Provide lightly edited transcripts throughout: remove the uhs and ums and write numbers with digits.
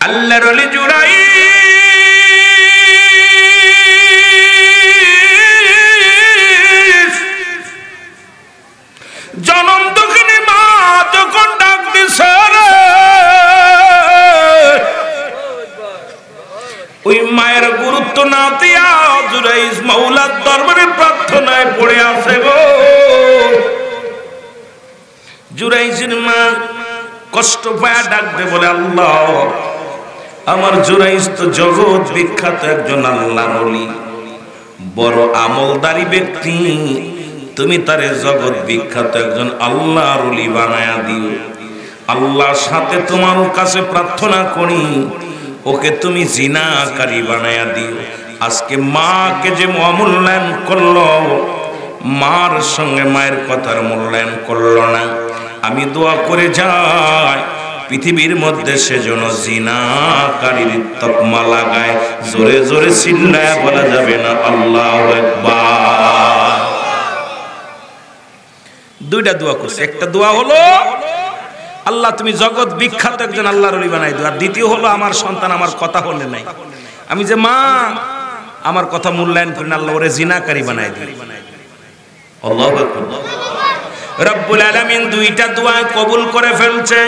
আল্লাহর ওলি জুরাই জনম দুঃখিনী মা যখন ডাক দিছে ওই মায়ের গুরুত্ব না দিয়া জুরাইজ মাওলার দরবারে প্রার্থনায় পড়ে আছে গো। জুরাইজের মা কষ্ট পায়া ডাক দে বলে, আল্লাহ আমার জুরাইজ তো জগৎ বিখ্যাত একজন আল্লাহর ওলি, বড় আমলদারি ব্যক্তি, তুমি তারে জগৎ বিখ্যাত একজন আল্লাহর ওলি বানায়া দিও। আল্লাহর সাথে তোমার কাছে প্রার্থনা করি, ওকে তুমি জিনাকারী বানায়া দিও। আজকে মাকে যে অমূল্যায়ন করলো, মার সঙ্গে মায়ের কথার মূল্যায়ন করলো না। আমি দোয়া করে যাই পৃথিবীর মধ্যে সেজন্য জিনাকারীর তকমা লাগায়। জোরে জোরে চিল্লায় বলা যাবে না আল্লাহু আকবার। দুইটা দোয়া করছে, একটা দোয়া হলো আল্লাহ তুমি জগৎ বিখ্যাত একজন আল্লাহর ওলি বানাই দিও, আর দ্বিতীয় হলো আমার সন্তান আমার কথা বলে নাই, আমি যে মা আমার কথা মূল্যায়ন করি না, আল্লাহ ওরে জিনাকারী বানাই দিও। আল্লাহু আকবার। রব্বুল আলামিন দুইটা দোয়া কবুল করে ফেলছে।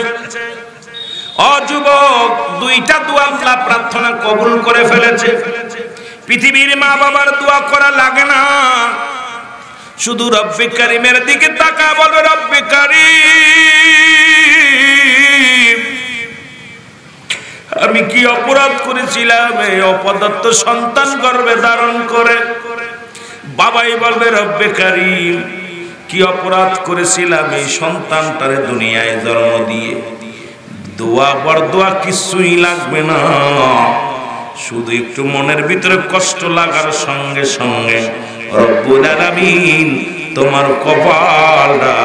ও যুবক, দুইটা দোয়া আল্লাহ প্রার্থনা কবুল করে ফেলেছে। পৃথিবীর মা বাবার দোয়া করা লাগে না, শুধু রব্বে কারীমের দিকে তাকা, বলবে রব্বে কারীম আমি কি অপরাধ করেছিলাম এই অপদার্থ সন্তান গর্ভে ধারণ করে। বাবাই বলবে রব্বে কারীম কি অপরাধ করেছিলাম এই সন্তানটারে দুনিয়ায় জন্ম দিয়ে। দোয়া বরদোয়া কিছুই লাগবে না, শুধু একটু মনের ভিতরে কষ্ট লাগার সঙ্গে সঙ্গে রব্বুল আলামিন তোমার কপালটা,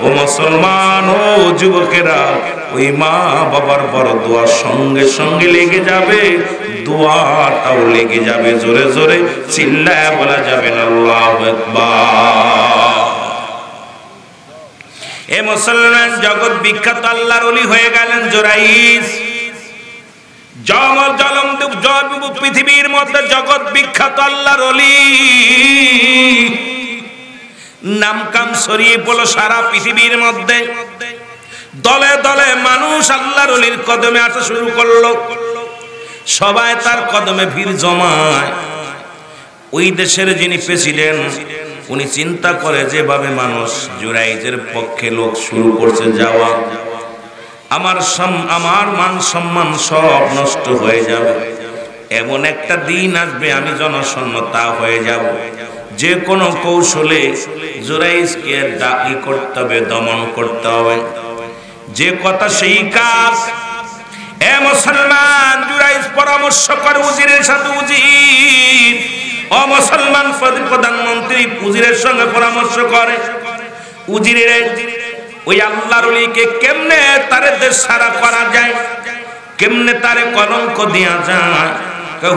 ও মুসলমান ও যুবকেরা, ওই মা বাবার বড় দোয়া সঙ্গে সঙ্গে লেগে যাবে, দোয়াটাও লেগে যাবে। জোরে জোরে চিল্লায় বলা যাবে না আল্লাহু আকবার। এ মুসলমান, জগৎ বিখ্যাত আল্লাহর ওলি হয়ে গেলেন জুরাইজ। পৃথিবীর মধ্যে জগৎ বিখ্যাত আল্লাহর ওলি, নাম কাম ছড়িয়ে পড়ল সারা পৃথিবীর মধ্যে। দলে দলে মানুষ আল্লাহর ওলির কদমে আসা শুরু করলো, সবাই তার কদমে ভিড় জমায়। ওই দেশের যিনি প্রেসিডেন্ট, উনি চিন্তা করে যেভাবে মানুষ জুরাইজের পক্ষে লোক শুরু করছে যাওয়া, আমার মান সম্মান সব নষ্ট হয়ে যাবে। এমন একটা দিন আসবে আমি জনশূন্যতা হয়ে যাব। যে কোনো কৌশলে জুরাইজকে দাবি করতে হবে, দমন করতে হবে। যে কথা সেই কাজ। এ মুসলমান, জুরাইজ পরামর্শ করে উজিরের সাথে। উজির ও মুসলমান প্রধানমন্ত্রী উজিরের সঙ্গে পরামর্শ করে। উজিরের ওই আল্লাহর ওলিকে কেমনে তারে দেশ ছাড়া করা যায়, কেমনে তারে কলঙ্ক দেয়া যায়।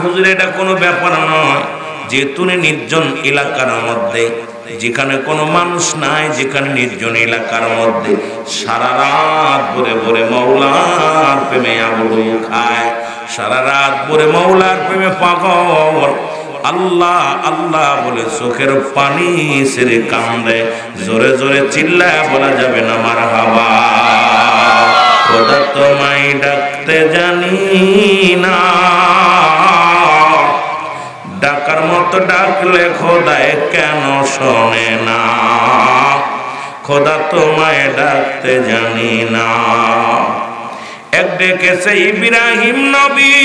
হুজুর এটা কোনো ব্যাপার নয়, যেহেতু নির্জন এলাকার মধ্যে, যেখানে কোনো মানুষ নাই, যেখানে নির্জন এলাকার মধ্যে সারা রাত ভরে ভরে মওলার প্রেমে আবুড়ো খায়, সারা রাত ভরে মওলার প্রেমে পাগল, আল্লাহ আল্লাহ বলে চোখের পানি ছেড়ে কান্দে। জোরে জোরে চিল্লায় বলা যাবে না মারহাবা। খোদা তোমায় ডাকতে জানি না, ডাকার মতো ডাকলে খোদায় কেন শোনে না। খোদা তোমায় ডাকতে জানি না। এক ডেকেছে ইব্রাহিম নবী,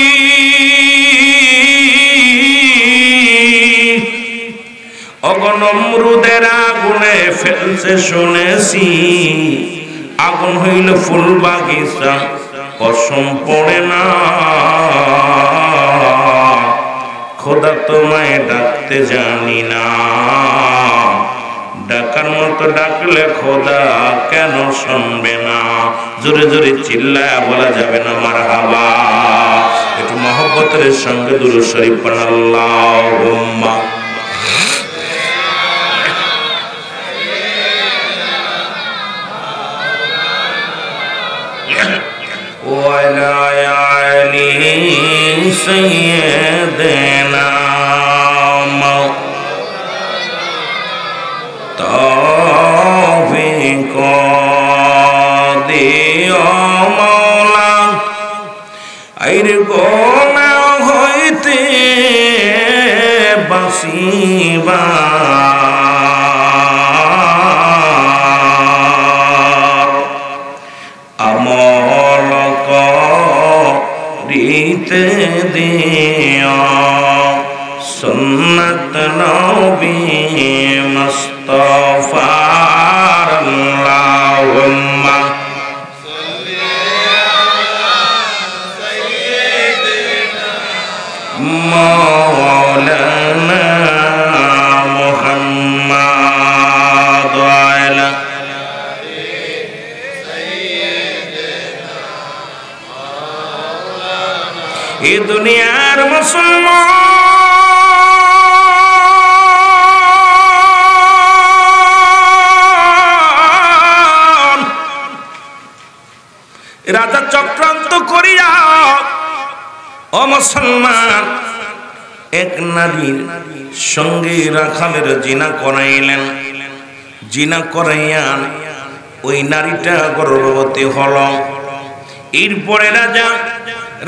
অগনমরুদের আগুনে ফেলছে শুনেছি। আগুন হইল ফুল বাগিচা, কসম পড়ে না। খোদা তোমায় ডাকতে জানি না, ডাকার মতো ডাকলে খোদা কেন শুনবে না। জোরে জোরে চিল্লায় বলা যাবে না মারহাবা। একটু মহব্বতের সঙ্গে দুরূদ শরীফ পড়ুন। আল্লাহুম্মা ওয়া লা আলী সাইয়্যিদিনা তৌফিক দিও মাওলা আইর গোনা হইতে বাসিবা আমল করিতে দিও সুন্নাত নবী মুস্তাফার আল্লাহুম্মা مولانا محمد وعلى এই দুনিয়ার মুসলমান রাজা চক্রান্ত করিয়া ও মুসলমান এক নারীর সঙ্গে রাখালের জিনা করাইলেন। জিনা করাইয়া ওই নারীটা গর্ভবতী হল। এরপরে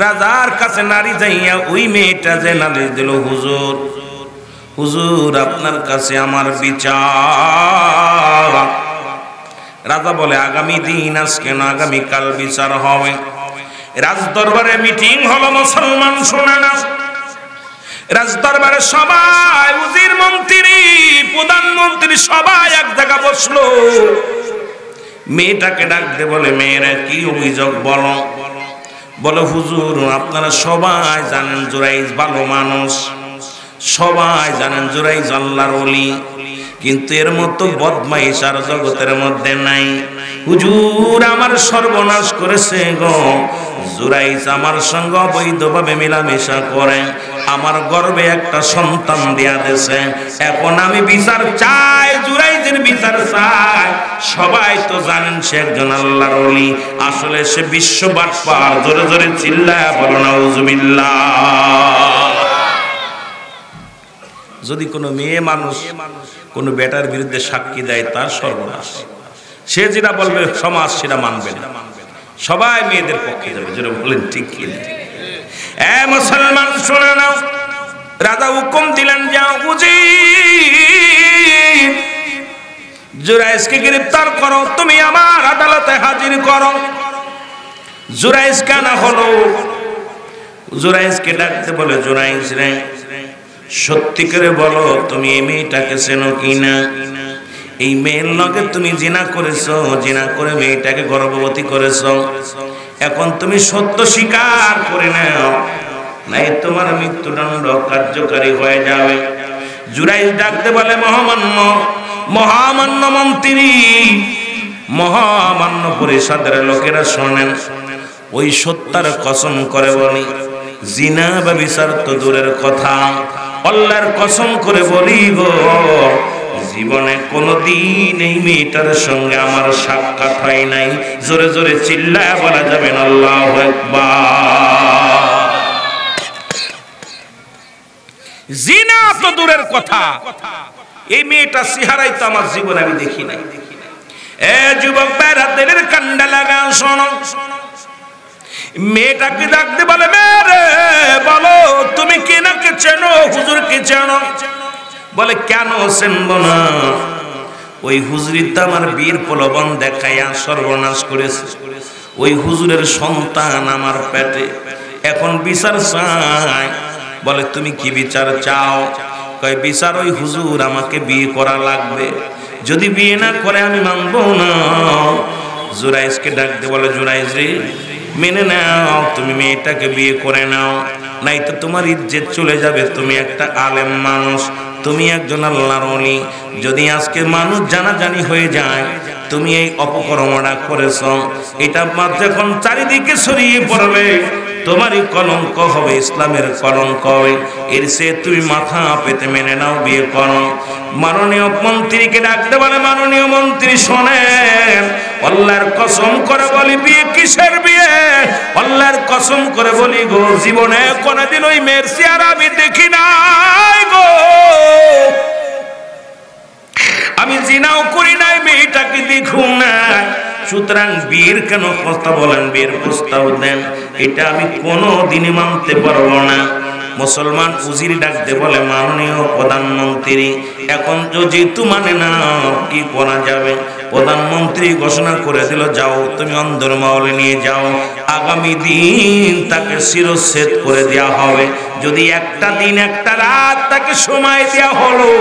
রাজার কাছে নারী যাইয়া ওই মেয়েটা যে নালিশ দিল, হুজুর হুজুর আপনার কাছে আমার বিচার। রাজা বলে আগামী দিন আজকে না আগামীকাল বিচার হবে। রাজদরবারে মিটিং হলো, মুসলমান শোনে না। রাজদরবারে সবাই উজির মন্ত্রী প্রধানমন্ত্রী সবাই এক জায়গা বসলো। মেয়েটাকে ডাকতে বলে, মেয়েরা কি অভিযোগ বলো। বলে হুজুর আপনারা সবাই জানেন জুরাইজ ভালো মানুষ, সবাই জানেন জুরাইজ আল্লাহর ওলি, কিন্তু এর মতো বদমাইশ আর জগতের মধ্যে নাই। হুজুর আমার সর্বনাশ করেছে গো। জুরাইজ আমার সঙ্গে অবৈধভাবে মেলামেশা করে আমার গর্ভে একটা সন্তান দেয়া দিয়েছে। এখন আমি বিচার চাই, জুরাইজের বিচার চাই। সবাই তো জানেন সে একজন আল্লাহর ওলি, আসলে সে বিশ্ব বাটপার। জোরে জোরে চিল্লায়া বলো নাউজুবিল্লাহ। যদি কোনো মেয়ে মানুষ কোনো বেটার বিরুদ্ধে সাক্ষী দেয় তার সর্বনাশ। সে যেটা বলবে সমাজ সেটা মানবে না, সবাই মেয়েদের পক্ষে যাবে। যেটা বলেন ঠিক কি এ মুসলমান শুনে নাও। রাজা হুকুম দিলেন, যাও উজির জুরাইজকে গ্রেফতার করো, তুমি আমার আদালতে হাজির করো। জুরাইজ কানা হলো। জুরাইজকে ডাকতে বলে, জুরাইজ রে সত্যি করে বলো তুমি এই মেয়েটাকে চেনো কিনা? এই মেয়ের লগে তুমি জিনা করেছো, জিনা করে মেয়েটাকে গর্ভবতী করেছো। এখন তুমি সত্য স্বীকার করে নাও, নাই তোমার মৃত্যুদণ্ড কার্যকারী হয়ে যাবে। জুরাইজ ডাকতে বলে, মহামান্য মন্ত্রী, মহামান্য পরিষদের লোকেরা শোনেন, ওই সত্যার কসম করে বলি, জিনা বা বিচার তো দূরের কথা, আল্লাহর কসম করে বলি গো, জীবনে কোনদিন এই মেয়েটার সঙ্গে আমার সাক্ষাৎ হয় নাই। জোরে জোরে চিল্লায়া বলা যাবে না আল্লাহু আকবার। জিনা তো দূরের কথা, এই মেয়েটা চেহারাই তো আমার জীবনে আমি দেখি নাই। এ যুবক ভাইরা দিলের কান্ডা লাগা শোনো। মেয়েটাকে ডাকতে বলে, মেরে বলো তুমি কেনাকে চেনো, হুজুরকে চেনো? বলে কেন চেনবো না, ওই হুজুরি তো আমার বীর প্রলোভন দেখাইয়া সর্বনাশ করেছে। ওই হুজুরের সন্তান আমার পেটে, এখন বিচার চাই। বলে তুমি কি বিচার চাও? কয় বিচার ওই হুজুর আমাকে বিয়ে করা লাগবে, যদি বিয়ে না করে আমি মানবো না। জুরাইজকে ডাকতে বলে, জুরাইজ রে মেনে নাও, তুমি মেয়েটাকে বিয়ে করে নাও, নাই তো তোমার ইজ্জত চলে যাবে। তুমি একটা আলেম মানুষ, তুমি একজন আল্লাহর ওলি। যদি আজকে মানুষ জানাজানি হয়ে যায় তুমি এই অপকর্মটা করেছ, এটা যখন চারিদিকে ছড়িয়ে পড়বে তোমারই কলঙ্ক হবে, ইসলামের কলঙ্ক হবে। এর সে তুমি মাথা পেতে মেনে নাও, বিয়ে করো। মাননীয় মন্ত্রীকে ডাকতে বলে, মাননীয় মন্ত্রী শোনেন, আল্লাহর কসম করে বলি, বিয়ে কিসের বিয়ে? আল্লাহর কসম করে বলি গো, জীবনে কোনোদিন ওই মেয়ের চেহারা আমি দেখি নাই গো, আমি জিনাও করি নাই, মেয়েটাকে দেখুন না। সুতরাং বিয়ের কেন কথা বলেন, বিয়ের প্রস্তাব দেন, এটা আমি কোনো দিনই মানতে পারবো না। মুসলমান উজির ডাকতে বলে, মাননীয় প্রধানমন্ত্রী, এখন যেহেতু মানে না, কি করা যাবে? প্রধানমন্ত্রী ঘোষণা করে দিল, যাও তুমি অন্দর মহলে নিয়ে যাও, আগামী দিন তাকে শিরচ্ছেদ করে দেওয়া হবে। যদি একটা দিন একটা রাত তাকে সময় দেওয়া হলো,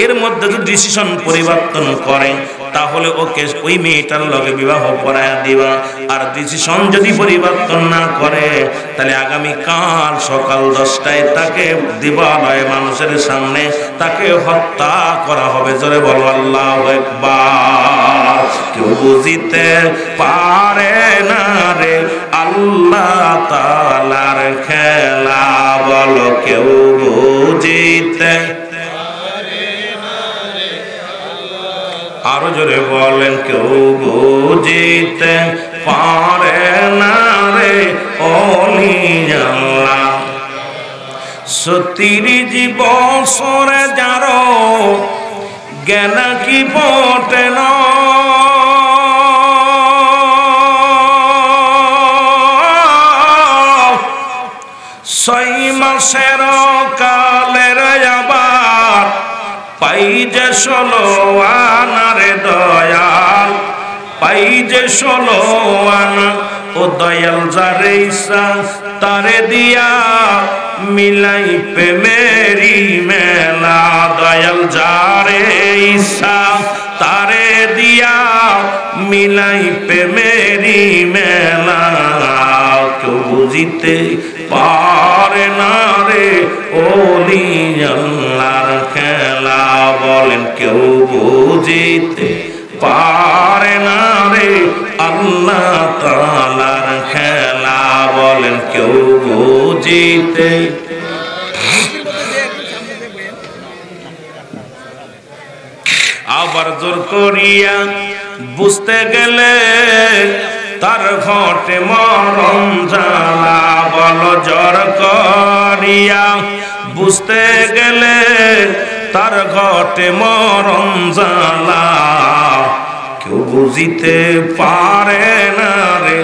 এর মধ্যে যদি ডিসিশন পরিবর্তন করে, তাহলে ওকে ওই মেয়েটার লগে বিবাহ করায়া দিবা। আর ডিসিশন যদি পরিবর্তন না করে, তাহলে আগামী কাল সকাল 10টায় তাকে দিবালয়ে মানুষের সামনে তাকে হত্যা করা হবে। জোরে বলো আল্লাহু আকবার। কেউ বুঝিতে পারে না রে আল্লাহ তাআলার খেলা, বলো কেউ বুঝিতে, আরো জোরে বলেন, কেউ বুঝিতে পারে না রে ওলি আল্লাহ। 30 বছরে যারো জ্ঞান কি পটে না, 6 মাসের কালের আবার পাই যে 16 আনারে দয়াল, পাই যে 16 আনা। ও দয়াল যারে ইচ্ছা তারে দিয়া মিলাই প্রেমেরি মেলা, দয়াল যারে ইচ্ছা তারে দিয়া মিলাই প্রেমেরি মেলা। কেউ বুঝিতে পারে না রে ওলি আল্লাহর খেলা, বলেন কেউ বুঝিতে পারে না রে আল্লাহ তাআলার খেলা, বলেন কেউ বুঝিতে। আবার জোর করিয়া বুঝতে গেলে তার ঘটে মরণ জ্বালা, বলো জোর করিয়া বুঝতে গেলে তার ঘটে মরণ জ্বালা। কেউ বুঝিতে পারে না রে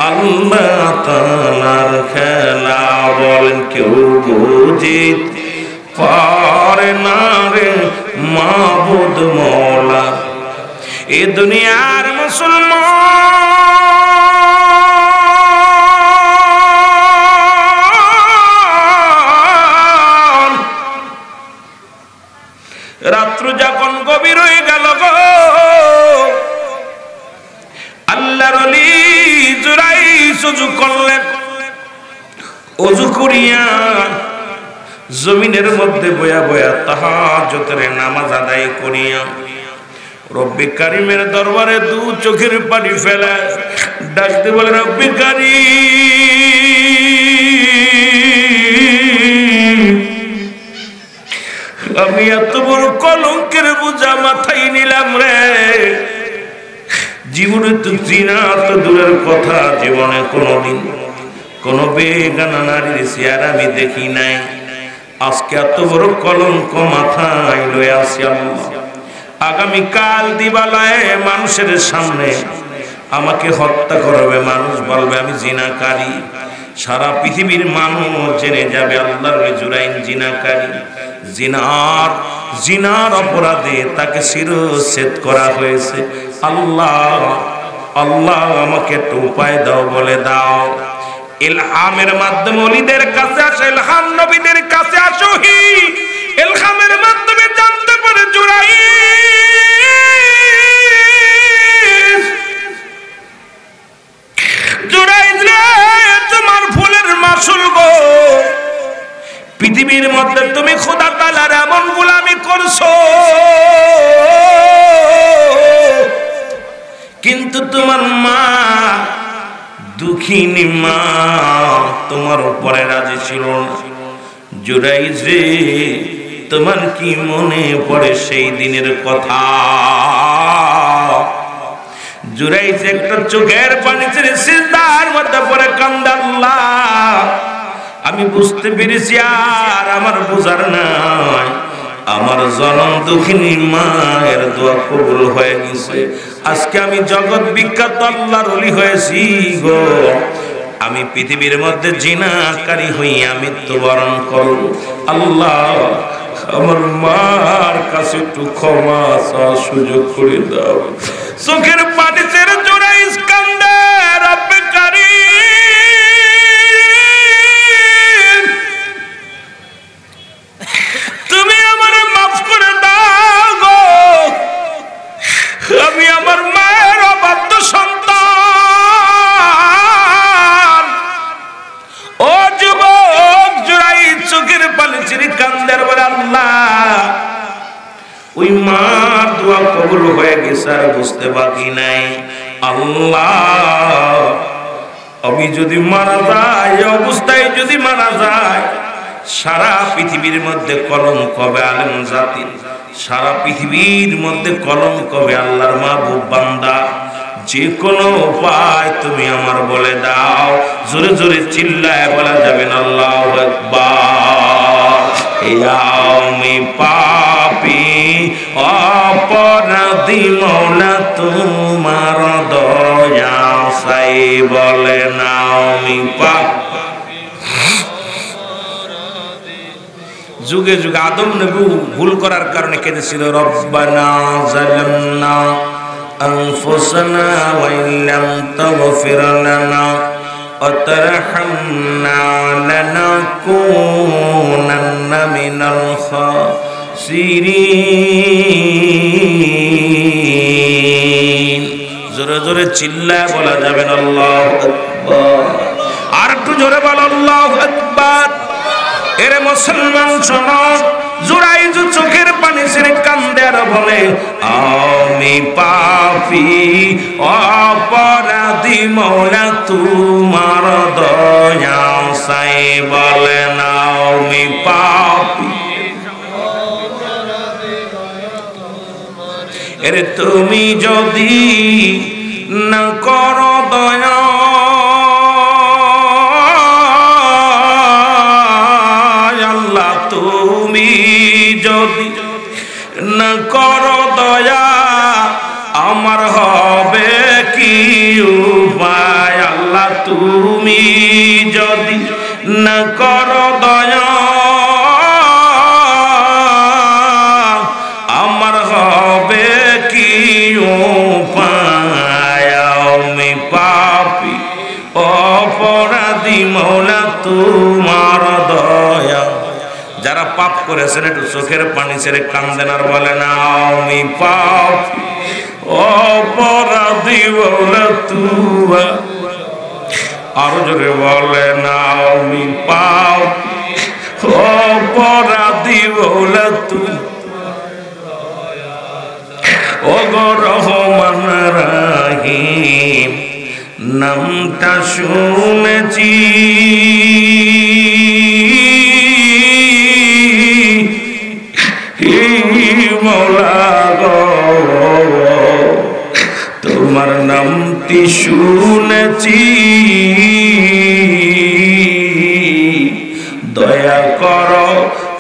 আল্লাহ তাআলার খেলা, বলেন কেউ বুঝিতে পারে না রে মাবুদ মওলা। এ দুনিয়ার মুসলমান, রাত্র যখন গভীর হয়ে গেল গো, আল্লাহর ওলি জুরাইস ওযু করলেন, ওযু করিয়া জমিনের মধ্যে বয়া বয়া তাহাজ্জুদের নামাজ আদায় করিয়া রব্বে কারিমের দরবারে 2 চোখের পানি ফেলা ডাকতে বলে, রব্বে কারিম, আমি এত বড় কলঙ্কের বোঝা মাথায় নিলাম রে। জীবনে তো জিনা তো দূরের কথা, জীবনে কোনোদিন কোন বেগানা নারীর চেহারা আমি দেখি নাই। আজকে এত বড় কলঙ্ক মাথায় লয়ে আসি আল্লাহ। আগামীকাল দিবালয়ে মানুষের সামনে আমাকে হত্যা করবে, মানুষ বলবে আমি জিনাকারী, সারা পৃথিবীর মানুষ জেনে যাবে আল্লাহর ওলি জুরাইন জিনাকারী। জিনার অপরাধে তাকে শিরচ্ছেদ করা হয়েছে। আল্লাহ আল্লাহ আমাকে একটু উপায় দাও, বলে দাও। ইলহামের মাধ্যমে ওলিদের কাছে আসে, ইলহাম নবীদের কাছে আসোহি, ইলহামের মাধ্যমে জানতে পারে জুরাইজ রে, তোমার ফুলের মাসুল গো, পৃথিবীর মধ্যে তুমি খোদা তাআলার এমন গোলামি করছো, কিন্তু তোমার মা দুঃখিনী মা, তোমার উপরে রাজি ছিল না। জুরাইজ রে, তোমার কি মনে পড়ে সেই দিনের কথা? জুরাইজ একটা চোখের পানি ছেড়ে সিজদার মধ্যে পড়ে কান্দে, আল্লাহ আমি বুঝতে পেরেছি আর আমার বোঝার নাই, আমার জনম দুঃখিনী মায়ের দোয়া কবুল হয়ে গেছে। আজকে আমি জগৎ বিখ্যাত আল্লাহর ওলি হয়েছি গো। আমি পৃথিবীর মধ্যে জিনাকারী হইয়া মৃত্যুবরণ করব। আল্লাহ আমার মার কাছে একটু ক্ষমা চাওয়ার সুযোগ করে দাও। চোখের পানি ছেড়ে জুরাইজ কান্দে, রব্বে কারীম তুমি আমারে মাফ করে দাও গো, আমি আমার মায়ের অবাধ্য সন্তান। ও যুবক জুরাইজ চোখের পানি ছেড়ে কান্দে আর বলে, আল্লাহ ওই মার দোয়া কবুল হয়ে গেছে আর বুঝতে বাকি নাই। আল্লাহ আমি যদি মারা যাই, এই অবস্থায় যদি মারা যায়, সারা পৃথিবীর মধ্যে কলঙ্ক হবে আলেম জাতির, সারা পৃথিবীর মধ্যে কলঙ্ক হবে আল্লাহর মাহবুব বান্দা। যে কোনো উপায় তুমি আমার বলে দাও। জোরে জোরে চিল্লায় বলা যাবে না আল্লাহু আকবার। আমি পাপী অপরাধী মওলা তোমার দয়া চাই, বলে না আমি পাপী। যুগে যুগে আদম নবী ভুল করার কারণে কেঁদেছিল, রব্বানা যালামনা আনফুসানা ওয়া ইল্লাম তাগফির লানা ওয়া তারহামনা লানাকুনান্না মিনাল খাসিরিন। জোরে জোরে চিল্লায় বলা যাবে না আল্লাহু আকবার। আর একটু জোরে বল আল্লাহু আকবার। এরে মুসলমান শোনো, জুরাইজ চোখের পানি ছেড়ে কান্দে আর বলে, আমি পাপী অপরাধী মওলা তোমার দয়া চাই, বলে না আমি পাপী। এরে তুমি যদি না করো দয়া, তুমি যদি না করো দয়া, আমার হবে কি উপায়? আল্লাহ তুমি যদি না করো দয়া, আমার হবে কি উপায়? আমি পাপী অপরাধী মওলা তোমার দয়া। যারা পাপ করেছেন একটু চোখের পানি ছেড়ে কান্দেন আর বলেন, আমি পাপী অপরাধী মওলা তোমার। আরো জোরে বলেন, আমি পাপী অপরাধী মওলা তোমার। ওগো রহমান রহিম নামটা শুনেছি, মওলা গো তোমার নামটি শুনেছি, দয়া করো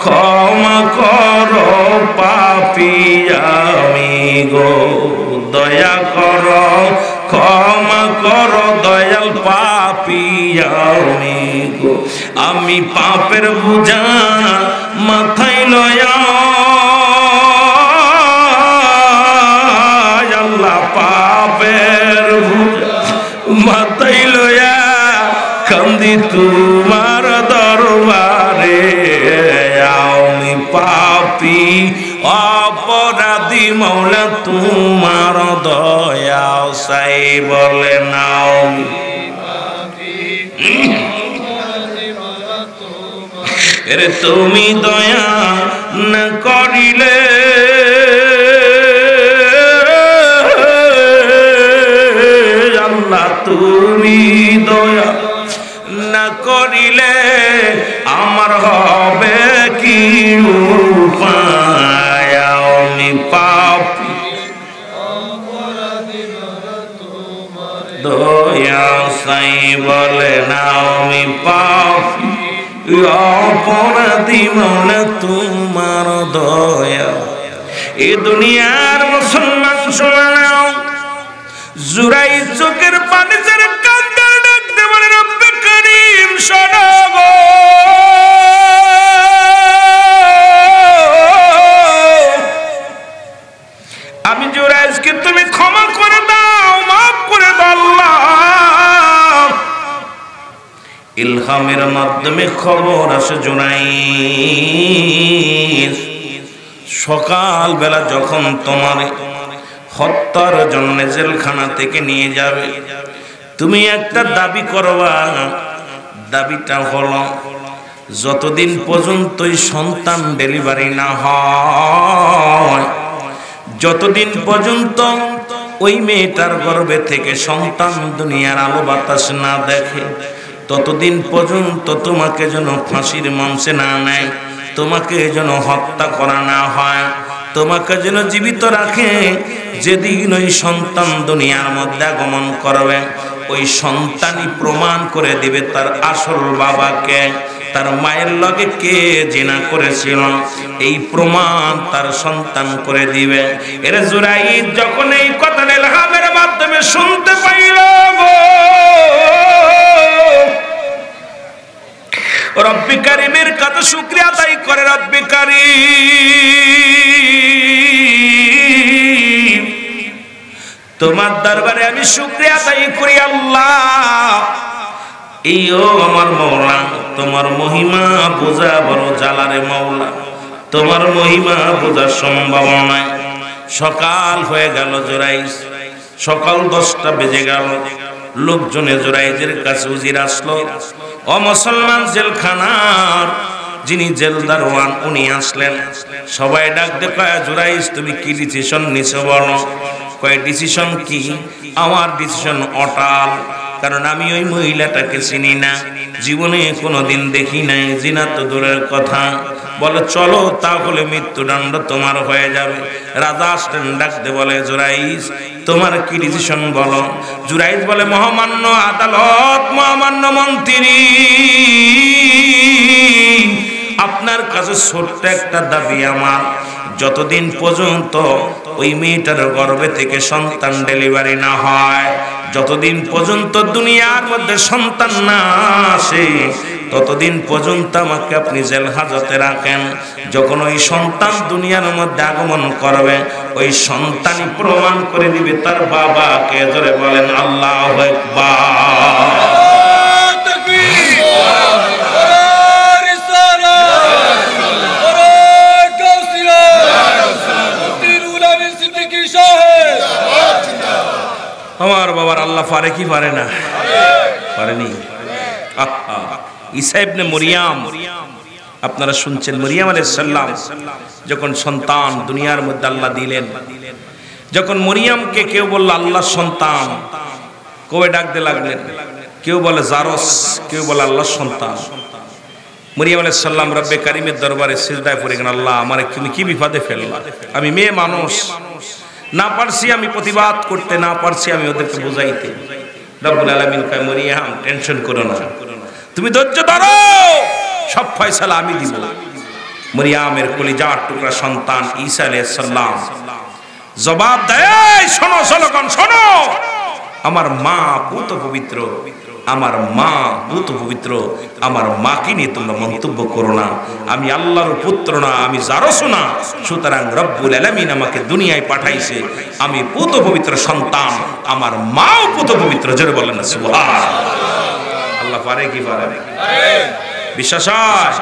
ক্ষমা করো পাপী আমি গো, দয়া করো ক্ষমা করো দয়াল পাপী আমি গো। আমি পাপের বোঝা মাথায় লয়া, আল্লাহ পাপের বোঝা মাথায় লয়া কান্দি তোমার দরবারে। আমি পাপী অপরাধী মওলা তোমার দয়া চাই, বলে নাও এরে তুমি দয়া না করিলে আল্লাহ তুমি দয়া না করিলে আমার হবে কি উপায় আমি পাপী দয়া সাই বলে না আমি পাপী অপরাধী মনে তোমার দয়া। এ দুনিয়ার মুসলমান শোনা নাও, জুরাই চোখের পানি ছেড়ে কাঁদতে ডাকতে বলে রব্বে করিম শোনো গো, আমি জুরাইজকে তুমি ক্ষমা করে দাও, মাফ করে দাও আল্লাহ। ইলহামের মাধ্যমে খবর আসে জুরাইজ সকাল বেলা যখন তোমার হত্যার জন্য জেলখানা থেকে নিয়ে যাবে, তুমি একটা দাবি করবা। দাবিটা হলো যতদিন পর্যন্ত সন্তান ডেলিভারি না হয়, যতদিন পর্যন্ত ওই মেয়েটার গর্ভে থেকে সন্তান দুনিয়ার আলো বাতাস না দেখে, ততদিন পর্যন্ত তোমাকে যেন ফাঁসির মঞ্চে না নেয়, তোমাকে যেন হত্যা করা না হয়, তোমাকে যেন জীবিত রাখে। যেদিন ওই সন্তান দুনিয়ার মধ্যে আগমন করবে, ওই সন্তানই প্রমাণ করে দিবে তার আসল বাবাকে, তার মায়ের লগে কে জিনা করেছিল, এই প্রমাণ তার সন্তান করে দিবে। এর জুরাইদ যখন এই কথা ইলহামের মাধ্যমে শুনতে পাইল গো, রব্বি কারীমের কত শুকরিয়া আদায় করে। রব্বি কারীম, তোমার দরবারে আমি শুকরিয়া আদায় করি আল্লাহ। এই ও আমার মওলা, তোমার মহিমা বোঝা বড় জালারে মওলা, তোমার মহিমা বোঝা সম্ভব নয়। সকাল হয়ে গেল, জুরাইজ সকাল 10টা বেজে গেল। লোকজনে জুরাইজের কাছে উজির আসলো। ও মুসলমান জেলখানার যিনি জেলদারওয়ান উনি আসলেন। সবাই ডাক দিয়ে কয়, জুরাইজ তুমি কি ডিসিশন নিছো বলো। কয় ডিসিশন কি? আমার ডিসিশন অটাল, কারণ আমি ওই মহিলাটাকে চিনি না, জীবনে কোনোদিন দেখি নাই, জিনা তো দূরের কথা। বলে চলো তাহলে মৃত্যুদণ্ড তোমার হয়ে যাবে। রাজা আসলেন, ডাকতে বলে জুরাইজ তোমার কি ডিসিশন বলো। জুরাইজ বলে মহামান্য আদালত, মহামান্য মন্ত্রী, আপনার কাছে ছোট্ট একটা দাবি আমার। যতদিন পর্যন্ত ওই মেয়েটার গর্ভে থেকে সন্তান ডেলিভারি না হয়, যতদিন পর্যন্ত দুনিয়ার মধ্যে সন্তান না আসে, ততদিন পর্যন্ত আমাকে আপনি জেল হাজতে রাখেন। যখন ওই সন্তান দুনিয়ার মধ্যে আগমন করবে, ওই সন্তানই প্রমাণ করে দিবে তার বাবাকে। জোরে বলেন আল্লাহু আকবার। আমার বাবার আল্লাহ পারে কি পারে না? পারেনি। ঈসা ইবনে মরিয়াম, আপনারা শুনছেন, মরিয়াম আলাইহিস সালাম যখন সন্তান দুনিয়ার মধ্যে আল্লাহ দিলেন, যখন মরিয়ামকে কেউ বলল আল্লাহর সন্তান, কবে ডাকতে লাগলেন, কেউ বলে জারস, কেউ বলে আল্লাহর সন্তান। মরিয়াম আলাইহিস সালাম রব্বে কারীমের দরবারে সিজদায় পড়ে গেলেন, আল্লাহ আমারে তুমি কি বিপদে ফেললা, আমি মেয়ে মানুষ, না পারছি আমি প্রতিবাদ করতে, না পারছি আমি ওদেরকে বুঝাইতে। রব্বুল আলামিন কয় মরিয়াম টেনশন করো না, তুমি ধৈর্য ধরো, সব ফয়সালা আমি দিব। মরিয়ামের কলিজার টুকরা সন্তান ঈসা আলাইহিস সালাম জবাব দেয়, শোনো জনগণ শোনো, আমার মা পুত পবিত্র, আমার মা পুত পবিত্র, আমার মাকে নিয়ে তোমরা মন্তব্য করো না, আমি আল্লাহর পুত্র না, আমি জারস না, সুতরাং রব্বুল আলামিন আমাকে দুনিয়ায় পাঠাইছে, আমি পুত পবিত্র সন্তান, আমার মাও পুত পবিত্র। জোরে বলেন না সুবহানাল্লাহ। আল্লাহ পারে কি পারে? বিশ্বাস হয়?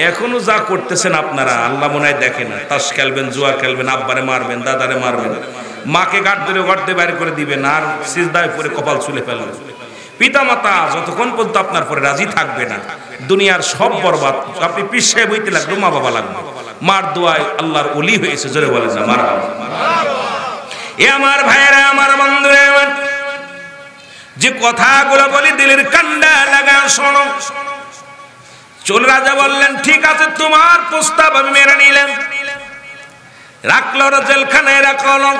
এখনো যা করতেছেন আপনারা, আল্লাহ মনে হয় দেখে না। তাস খেলবেন, জুয়া খেলবেন, আব্বারে মারবেন, দাদারে মারবেন, মাকে গাঁট ধরে গর্তে বাইর করে দিবেন, আর সিজদায় পরে কপাল চুলে ফেলবেন। পিতা মাতা যতক্ষণ পর্যন্ত আপনার পরে রাজি থাকবে না, দুনিয়ার সব বরবাদ। আপনি পীর সাহেব হইতে লাগলো, মা বাবা লাগবে, মার দোয়ায় আল্লাহর ওলি হয়েছে। জোরে বলেন না মারহাবা। এ আমার ভাইয়েরা, আমার বন্ধুরা, যে কথাগুলো বলি দিলের কান্ডা লাগা শোনো। চোল রাজা বললেন ঠিক আছে তোমার প্রস্তাব আমি মেনে নিলাম। রাখলো জেলখানায় রাখলো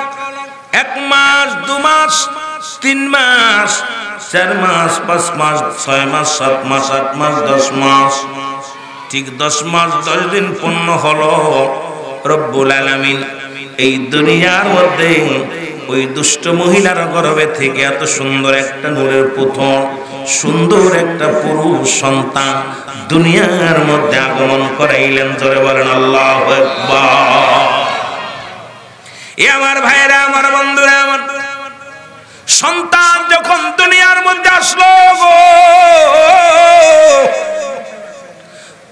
1 মাস 2 মাস 3 মাস 4 মাস 5 মাস 6 মাস 7 মাস 8 মাস 10 মাস। ঠিক 10 মাস 10 দিন পূর্ণ হলো। রব্বুল আলামিন এই দুনিয়ার মধ্যে ওই দুষ্ট মহিলার গর্ভে থেকে এত সুন্দর একটা নূরের পুত্র, সুন্দর একটা পুরুষ সন্তান দুনিয়ার মধ্যে আগমন করাইলেন। জোরে বলেন আল্লাহু আকবার। এ আমার ভাইরা, আমার বন্ধুরা, আমার সন্তান যখন দুনিয়ার মধ্যে আসলো গো,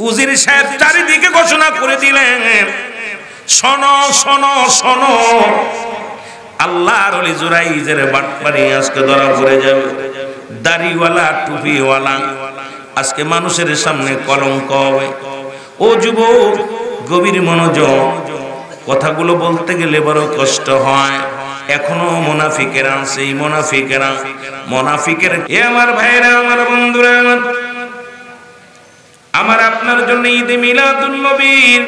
উজির সাহেব চারিদিকে ঘোষণা করে দিলেন, শোনো শোনো শোনো, আল্লাহর ওলি জুরাইজের বাটপারি আজকে ধরা পড়ে যাবে। দাড়িওয়ালা টুপিওয়ালা আজকে মানুষের সামনে কলঙ্ক হবে। ও যুবক, গভীর মনোযোগ, কথাগুলো বলতে গেলে বড় কষ্ট হয়। এখনো মুনাফিকেরা আছে, এই মুনাফিকের এ আমার ভাইরা, আমার বন্ধুরা, আমার আপনার জন্য ঈদে মিলাদুন নবীর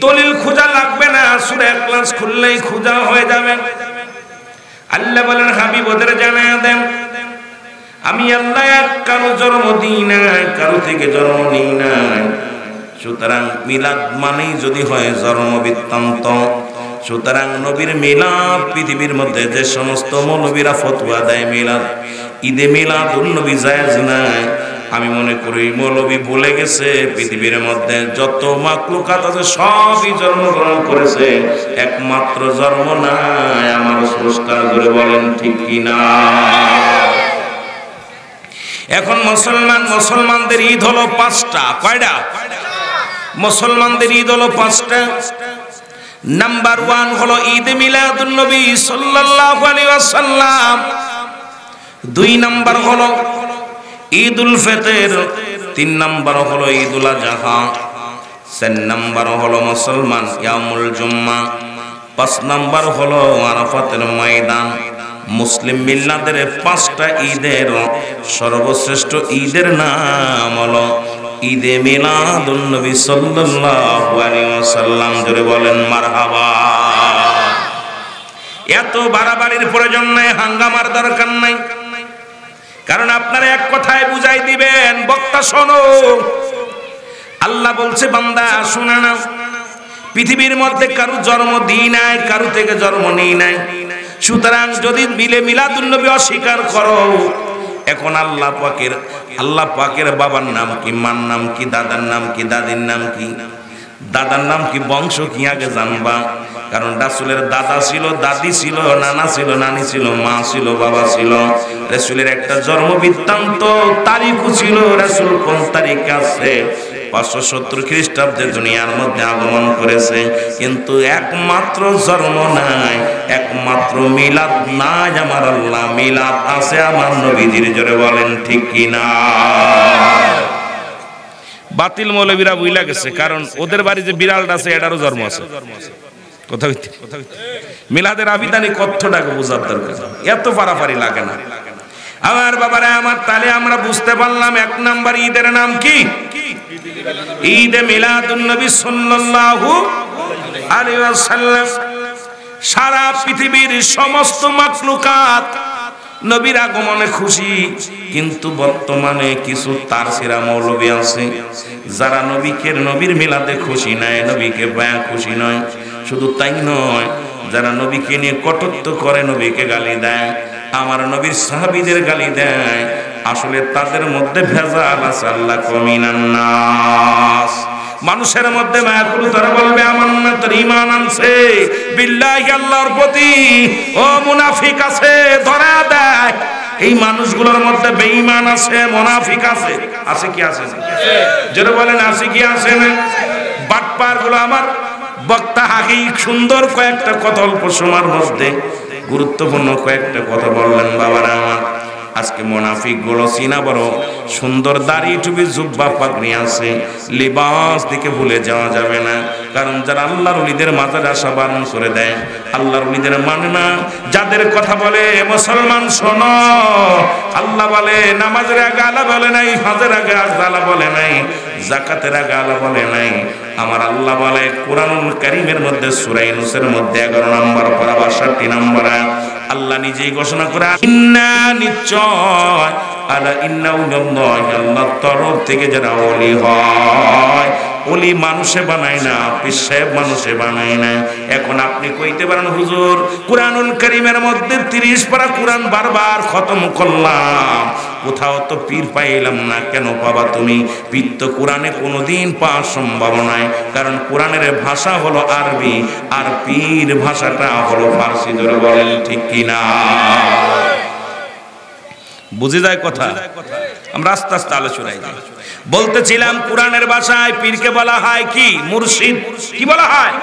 দলিল খোঁজা লাগবে না, সূরা ইখলাস খুললেই খোঁজা হয়ে যাবে। আল্লাহ বলেন হাবিব ওদের জানায়া দেন, আমি আল্লাহ কারো জন্ম দিই নাই, কারো থেকে জন্ম নিই নাই। সুতরাং মিলাদ মানেই যদি হয় জন্ম বৃত্তান্ত, সুতরাং নবীর মিলাদ পৃথিবীর মধ্যে যে সমস্ত মৌলবীরা ফতোয়া দেয় মিলাদ ঈদে মিলাদুন নবী জায়েজ নাই, আমি মনে করি মৌলবী ভুলে গেছে পৃথিবীর মধ্যে যত মাখলুকাত আছে সবই জন্মগ্রহণ করেছে, একমাত্র জন্ম নাই আমার স্রষ্টা। করে বলেন ঠিক কিনা? এখন মুসলমানদের ঈদ হলো 5টা। কয়টা? মুসলমানদের ঈদ হলো 5টা। নাম্বার 1 হলো ঈদ মিলাদুন নবী সাল্লাল্লাহু আলাইহি ওয়াসাল্লাম। 2 নাম্বার হলো ঈদুল ফিতর। 3 নাম্বার হলো ঈদুল আযহা। 4 নাম্বার হলো মুসলমান ইয়ামুল জুম্মা। 5 নাম্বার হলো আরাফাতের ময়দান। মুসলিম মিল্লাতের 5টা ঈদের সর্বশ্রেষ্ঠ ঈদের নাম হলো ঈদে মিলাদুন নবী সাল্লাল্লাহু আলাইহি ওয়াসাল্লাম। জোরে বলেন মারহাবা। এত বাড়াবাড়ির প্রয়োজন নাই, হাঙ্গামার দরকার নাই, কারণ আপনারা এক কথায় বুঝাই দিবেন, বক্তা শোনো। আল্লাহ বলছে বান্দা শোনা না, পৃথিবীর মধ্যে কারো জন্ম দিই নাই, কারো থেকে জন্ম নেই নাই। সুতরাং যদি মিলাদুন নবী অস্বীকার করো, এখন আল্লাহ পাকের বাবার নাম কি, মার নাম কি, দাদার নাম কি, দাদির নাম কি, দাদার নাম কি, বংশ কি আগে জানবা। কারণ রাসূলের দাদা ছিল, দাদি ছিল, নানা ছিল, নানি ছিল, মা ছিল, বাবা ছিল। রাসূলের একটা জন্ম বৃত্তান্ত তারিখও ছিল, রাসূল কোন তারিখে আছে। 570 খ্রিস্টাব্দে দুনিয়ার মধ্যে আগমন করেছে, কিন্তু একমাত্র জন্ম নাই, একমাত্র মিলাদ নাই আমার আল্লাহ। মিলাদ আছে আমার নবীজির। জোরে বলেন ঠিক কিনা? বাতিল মৌলবীরা বুইলা গেছে, কারণ ওদের বাড়ি যে বিড়ালটা আছে এটারও জন্ম আছে। কথা হইতে মিলাদের আবিদানি কতটাকে বোঝার দরকার, এত পারাপারি লাগে না। আমার বাবারা আমার, তাহলে আমরা বুঝতে পারলাম 1 নাম্বার ঈদের নাম কি? ঈদে মিলাদুন নবী সাল্লাল্লাহু আলাইহি ওয়াসাল্লাম। সারা পৃথিবীর সমস্ত মাখলুকাত নবীর আগমনে খুশি, কিন্তু বর্তমানে কিছু তারসিরা মৌলবী আছে যারা নবীর মিলাদে খুশি নয়, নবীকে পায়া খুশি নয়। শুধু তাই নয়, যারা নবীকে নিয়ে কটূক্তি করে, নবীকে গালি দেয়, আমার নবীর সাহাবীদের গালি দেয়, আসলে তাদের মধ্যে ভেজাল আছে। আল্লাহ কমিনান নাস, মানুষের মধ্যে মায়া করে তারা বলবে আমার না তোর ঈমান আনছে বিল্লাহি, আল্লাহর প্রতি। ও মুনাফিক আছে, ধরা দেয়। এই মানুষগুলোর মধ্যে বেঈমান আছে, মুনাফিক আছে। আছে কি আছে? যারা বলেন আছে কি আছে না? বাটপার গুলো আমার বক্তা হাকি সুন্দর কয়েকটা কথা অল্প সময়ের মধ্যে গুরুত্বপূর্ণ কয়েকটা কথা বললেন। বাবারা আমার, আজকে মুনাফিক গুলো চিনা বড় সুন্দর, দাড়ি টুপি জুব্বা পাগড়ি আছে, লিবাস দিকে ভুলে যাওয়া যাবে না। কারণ যারা আল্লাহর ওলিদের মাজারে আসা বারণ করে দেয়, আল্লাহর ওলিদের মানে না, যাদের কথা বলে মুসলমান শোনো, আল্লাহ বলে নামাজের আগে আলা বলে নাই, হজের আগে আলা বলে নাই, যাকাতের আগে আল্লাহ বলে নাই। আমার আল্লাহ বলে কোরআনুল কারীমের মধ্যে সূরা ইউনূসের মধ্যে 11 নম্বর পারা 62 নম্বর আয়াত আল্লাহ নিজেই ঘোষণা করে ইন্না নিশ্চয় আলা ইন্না উল্লাহি আল্লাহর তরফ থেকে যারা ওলি হয়, ওলি মানুষে বানায় না, পীর সাহেব মানুষে বানায় না। এখন আপনি কইতে পারেন হুজুর কোরআনুল কারীমের মধ্যে 30 পারা কোরআন বারবার খতম করলাম, কোথাও তো পীর পাইলাম না। কেন পাবা তুমি? পীর তো কোরআনে কোনোদিন পাওয়া সম্ভব নয়, কারণ কোরআনের ভাষা হলো আরবি আর পীর ভাষাটা হলো ফার্সি। ধরে বলেন ঠিক কিনা? বুঝে যায় কথা? আমরা আস্তে আস্তে আলোচনায় যাই। বলতেছিলাম কোরআনের ভাষায় পীরকে বলা হয় কি? মুর্শিদ। কি বলা হয়?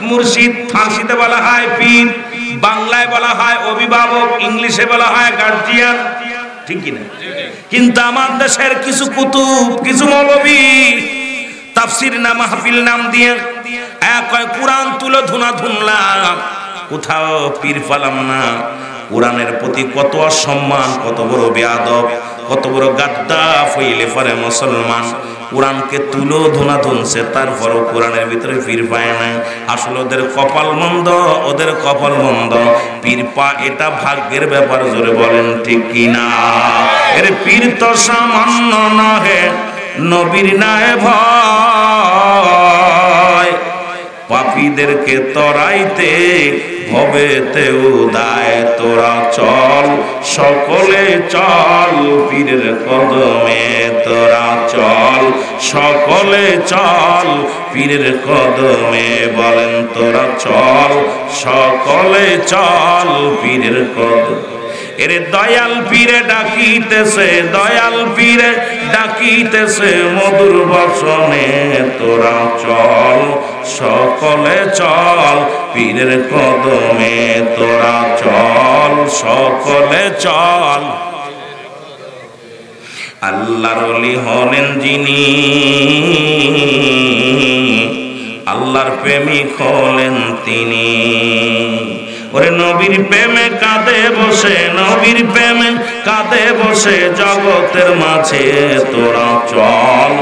মুর্শিদ। ফার্সিতে বলা হয় পীর, বাংলায় বলা হয় অভিভাবক, ইংলিশে বলা হয় গার্জিয়ান। ঠিক কিনা? কিন্তু আমার দেশের কিছু কুতুব, কিছু মৌলবী তাফসীর না মাহফিল নাম দিয়ে কোরআন তুলে ধুনা ধুনলাম, কোথাও পীর পালাম না। কোরআনের প্রতি কত অসম্মান, কত বড় বেয়াদব, কত বড় গাদ্দাফ হইলে পারে মুসলমান। কোরআনকে তুলো ধুনা ধুনছে, তারপরও কোরআনের ভিতরে পীর পায় নাই। আসলে ওদের কপাল মন্দ, ওদের কপাল মন্দ। পীর পা এটা ভাগ্যের ব্যাপার। জোরে বলেন ঠিক কিনা? এর পীর তো সামান্য নহে, নবীর নাই ভয়, পাপীদেরকে তরাইতে ভবেতে উদায়। তোরা চল সকলে চল পীরের কদমে, তোরা চল সকলে চল পীরের কদমে। বলেন তোরা চল সকলে চল পীরের কদমে। এরে দয়াল পীরে ডাকিতেছে, দয়াল পীরে ডাকিতেছে মধুর বচনে। তোরা চল সকলে চল পীরের কদমে, তোরা চল সকলে চল। আল্লাহর ওলি হলেন যিনি, আল্লাহর প্রেমিক হলেন তিনি। ওরে নবীর প্রেমে কাঁদে বসে, নবীর প্রেমে কাঁদে বসে জগতের মাঝে। তোরা চল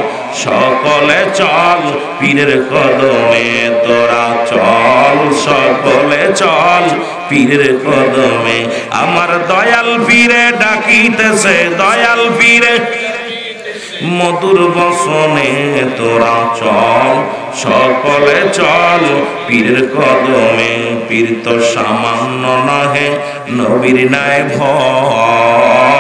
সকলে চল পীরের কদমে, তোরা চল সকলে চল পীরের কদমে। আমার দয়াল পীরে ডাকিতেছে, দয়াল পীরে মধুর বসনে। তোরা চল সকলে চল পীরের কদমে। পীর তো সামান্য নহে, নবীর নাই ভয়,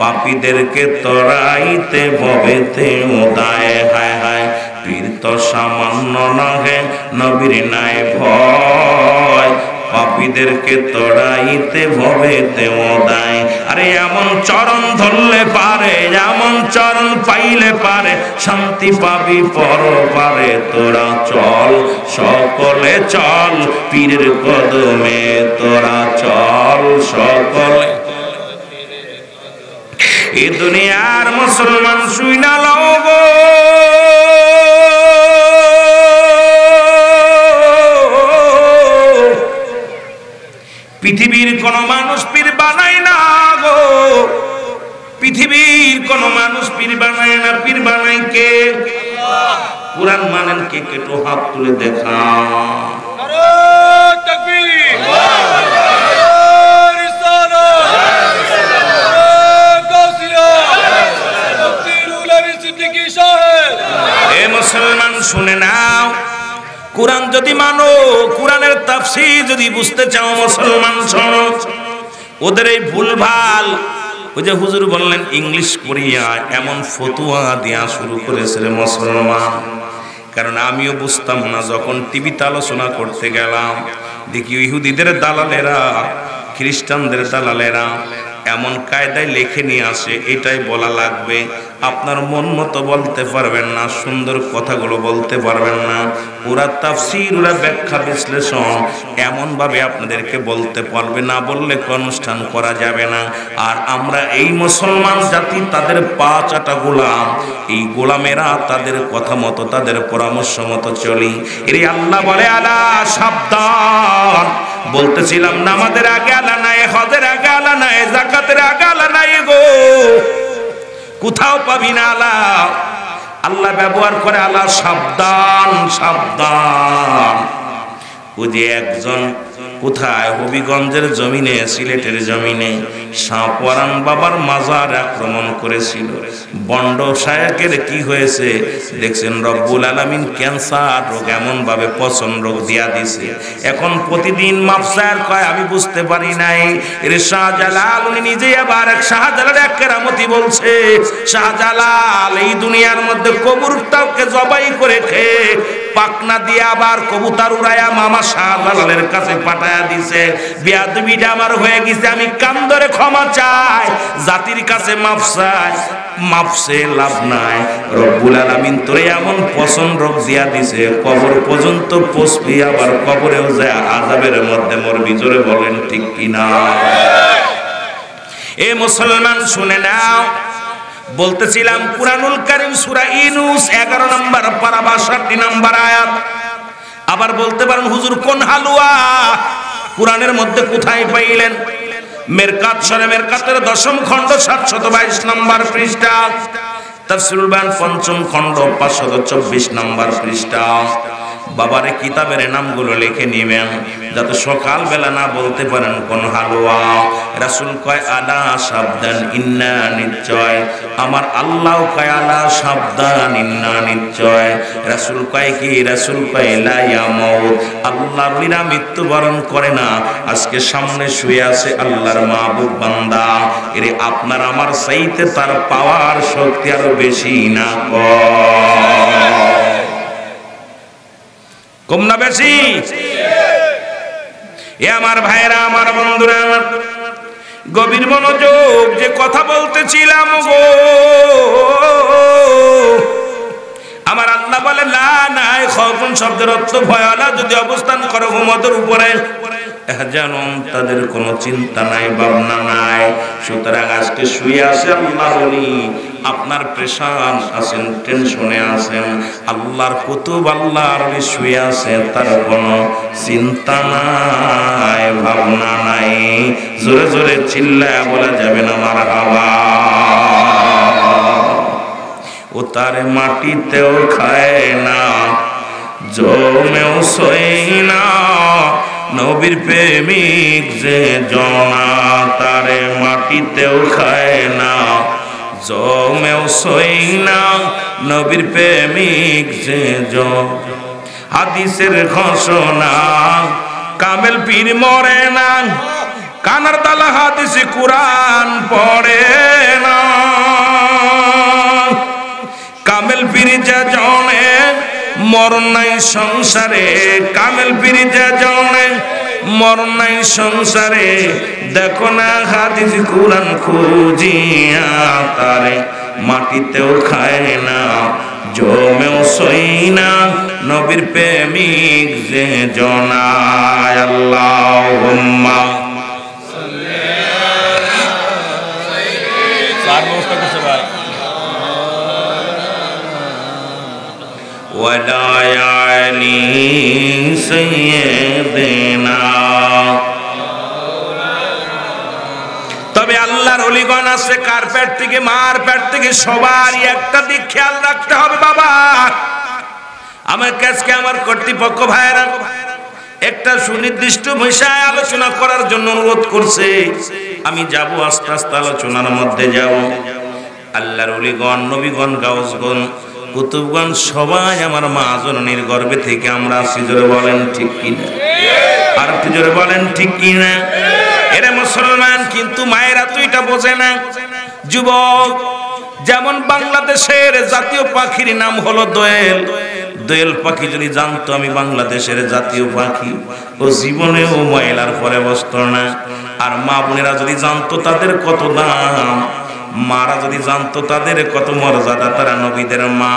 পাপীদেরকে তরাইতে ভবেতে উদায়। হায় হায়, পীর তো সামান্য নহে, নবীর নাই ভয়, পাপীদেরকে তড়াইতে ভবেতে উদায়। আরে এমন চরণ ধরলে পারে, এমন চরণ পাইলে পারে, শান্তি পাবি পরপারে। তোরা চল সকলে চল পীরের কদমে, তোরা চল সকলে। এ দুনিয়ার মুসলমান শুইনা লও গো, পৃথিবীর কোন মানুষ পীর বানায় না গো, পৃথিবীর কোন মানুষ পীর বানায় না। পীর বানায় কে? কোরআন মানেন কে? একটু হাত তুলে দেখা। এ মুসলমান শুনে নাও, কোরআন যদি মানো, কোরআনের তাফসীর যদি বুঝতে চাও মুসলমান শোনো। ওদের এই ভুলভাল, ওই যে হুজুর বললেন ইংলিশ পড়িয়া এমন ফতুয়া দেয়া শুরু করেছে রে মুসলমান। কারণ আমিও বুঝতাম না, যখন টিভিতে আলোচনা করতে গেলাম দেখি ইহুদিদের দালালেরা, খ্রিস্টানদের দালালেরা এমন কায়দায় লেখে নিয়ে আসে, এটাই বলা লাগবে। আপনার মন মতো বলতে পারবেন না, সুন্দর কথাগুলো বলতে পারবেন না। ওরা তাফসীর, ওরা ব্যাখ্যা বিশ্লেষণ এমন ভাবে আপনাদেরকে বলতে পারবে, না বললে অনুষ্ঠান করা যাবে না। আর আমরা এই মুসলমান জাতি তাদের পা চাটা গোলাম, এই গোলামেরা তাদের কথা মতো, তাদের পরামর্শ মতো চলি। এর আল্লাহ বলে আলা সাবধান। বলতেছিলাম নামাজের আগে আলা নাই, হজের আগে আলা নাই, যাকাতের আগে আলা নাই গো। কোথাও পাবি না আলা। আল্লাহ ব্যবহার করে আলা, সাবধান সাবধান। ও যে একজন কোথায় হবিগঞ্জের জমিনে, সিলেটের জমিনে শাহপরান বাবার মাজার আক্রমণ করেছিল। বন্ড শায়কের কি হয়েছে দেখছেন, রব্বুল আলামিন ক্যান্সার রোগ এমন ভাবে পচন রোগ দিয়া দিছে। এখন প্রতিদিন মাফসার কয় আমি বুঝতে পারি নাই। এর শাহজালাল উনি নিজেই আবার এক শাহজালাল এক কেরামতি বলছে, শাহজালাল এই দুনিয়ার মধ্যে কবুতরকে জবাই করে খেয়ে পাকনা দিয়ে আবার কবুতর উড়াইয়া মামা শাহজালালের কাছে পাঠায়া দিছে। বেয়াদবিটা আমার হয়ে গেছে, আমি কান ধরে ক্ষমা চাই, জাতির কাছে মাফ চাই, মাফসে লাভ নাই। রব্বুল আলামিন তোরে এমন পচন রোগ দিয়া দিছে, কবর পর্যন্ত পৌঁছবি, আবার কবরেও যায় আযাবের মধ্যে মরবি। জোরে বলেন ঠিক কিনা? এ মুসলমান শুনে নাও, বলতেছিলাম কুরআনুল কারীম সূরা ইউনূস 11 নম্বর পারা 62 নম্বর আয়াত। আবার বলতে পারেন হুজুর কোন হালুয়া কুরআনের মধ্যে কোথায় পাইলেন? মেরকাত সূরা মেরকাতের 10ম খণ্ড 722 নম্বর পৃষ্ঠা, তাফসীরুল বায়ান 5ম খণ্ড 524 নম্বর পৃষ্ঠা। বাবারে কিতাবের নামগুলো লিখে নিবেন যাতে সকাল বেলা না বলতে পারেন কোন হালুয়া। রাসূল কয় আলা সাবধান, ইন্না নিশ্চয়, আমার আল্লাহ কয় আলা সাবধান, ইন্না নিশ্চয়। রাসূল কয় কি? রাসূল কয় লা ইয়ামুত, আল্লাহর বিনা মৃত্যুবরণ করে না। আজকে সামনে শুয়ে আছে আল্লাহর মাহবুব বান্দা, এরে আপনার আমার চাইতে তার পাওয়ার শক্তি আরো বেশি না কম না বেশি? এ আমার ভাইরা, আমার বন্ধুরা, আমার গভীর মনোযোগ, যে কথা বলতেছিলাম গো, আমার আল্লাহ বলে লা নাই খাউফুন শব্দের অর্থ ভয়ালা যদি অবস্থান করো ঘুমতের উপরে, জানুম তাদের কোনো চিন্তা নাই, ভাবনা নাই। সুতরাং আজকে শুয়ে আছে আল্লাহর ওলি, আপনার প্রেশান আছেন, টেনশনে আছেন, আল্লাহর কুতুব আল্লাহর ওলি শুয়ে আছে, তার কোনো চিন্তা নাই, ভাবনা নাই। জোরে জোরে চিল্লায় বলা যাবে না মারহাবা। ও তার মাটিতেও খায় না, জমেও শোয় না, নবীর প্রেমিক যে জনা, তারে মাটিতেও খায় না, জমেও শোয় না, নবীর প্রেমিক যে জন। হাদিসের ঘোষণা কামেল পীর মরে না, কানার তালা হাদিসে কুরআন পড়ে না। কামেল পীর যে জনে মরণ নাই সংসারে, কামেল পীর যে জনে মরণ নাই সংসারে, দেখো না হাদিস কুরআন খুঁজিয়া, তারে মাটিতেও খায় না, জমেও সই না, নবীর প্রেমিক যে জনায়। আল্লাহুম্মা ওয়ালা আলি সাইয়্যিদিনা। তবে আল্লাহর ওলিগণ আছে কার পেট থেকে, মার পেট থেকে, সবারই একটা দিক খেয়াল রাখতে হবে বাবা। আমার কাছে আমার কর্তৃপক্ষ ভাইরা একটা সুনির্দিষ্ট বিষয় আলোচনা করার জন্য অনুরোধ করছে, আমি যাব আস্তে আস্তে আলোচনার মধ্যে যাব। আল্লাহর ওলিগণ, নবীগণ, গাউসগণ, কুতুবগণ সবাই আমার মা জননীর গর্ভে থেকে আমরা আসি। জোরে বলেন ঠিক কিনা? আর একটু জোরে বলেন ঠিক কিনা? এরা মুসলমান, কিন্তু মায়েরা তো এটা বোঝে না। যুবক, যেমন বাংলাদেশের জাতীয় পাখির নাম হলো দোয়েল, দোয়েল পাখি যদি জানতো আমি বাংলাদেশের জাতীয় পাখি, ও জীবনেও ময়লার পরে বসতো না। আর মা বোনেরা যদি জানতো তাদের কত দাম, মারা যদি জানতো তাদের কত মর্যাদা, তারা নবীদের মা,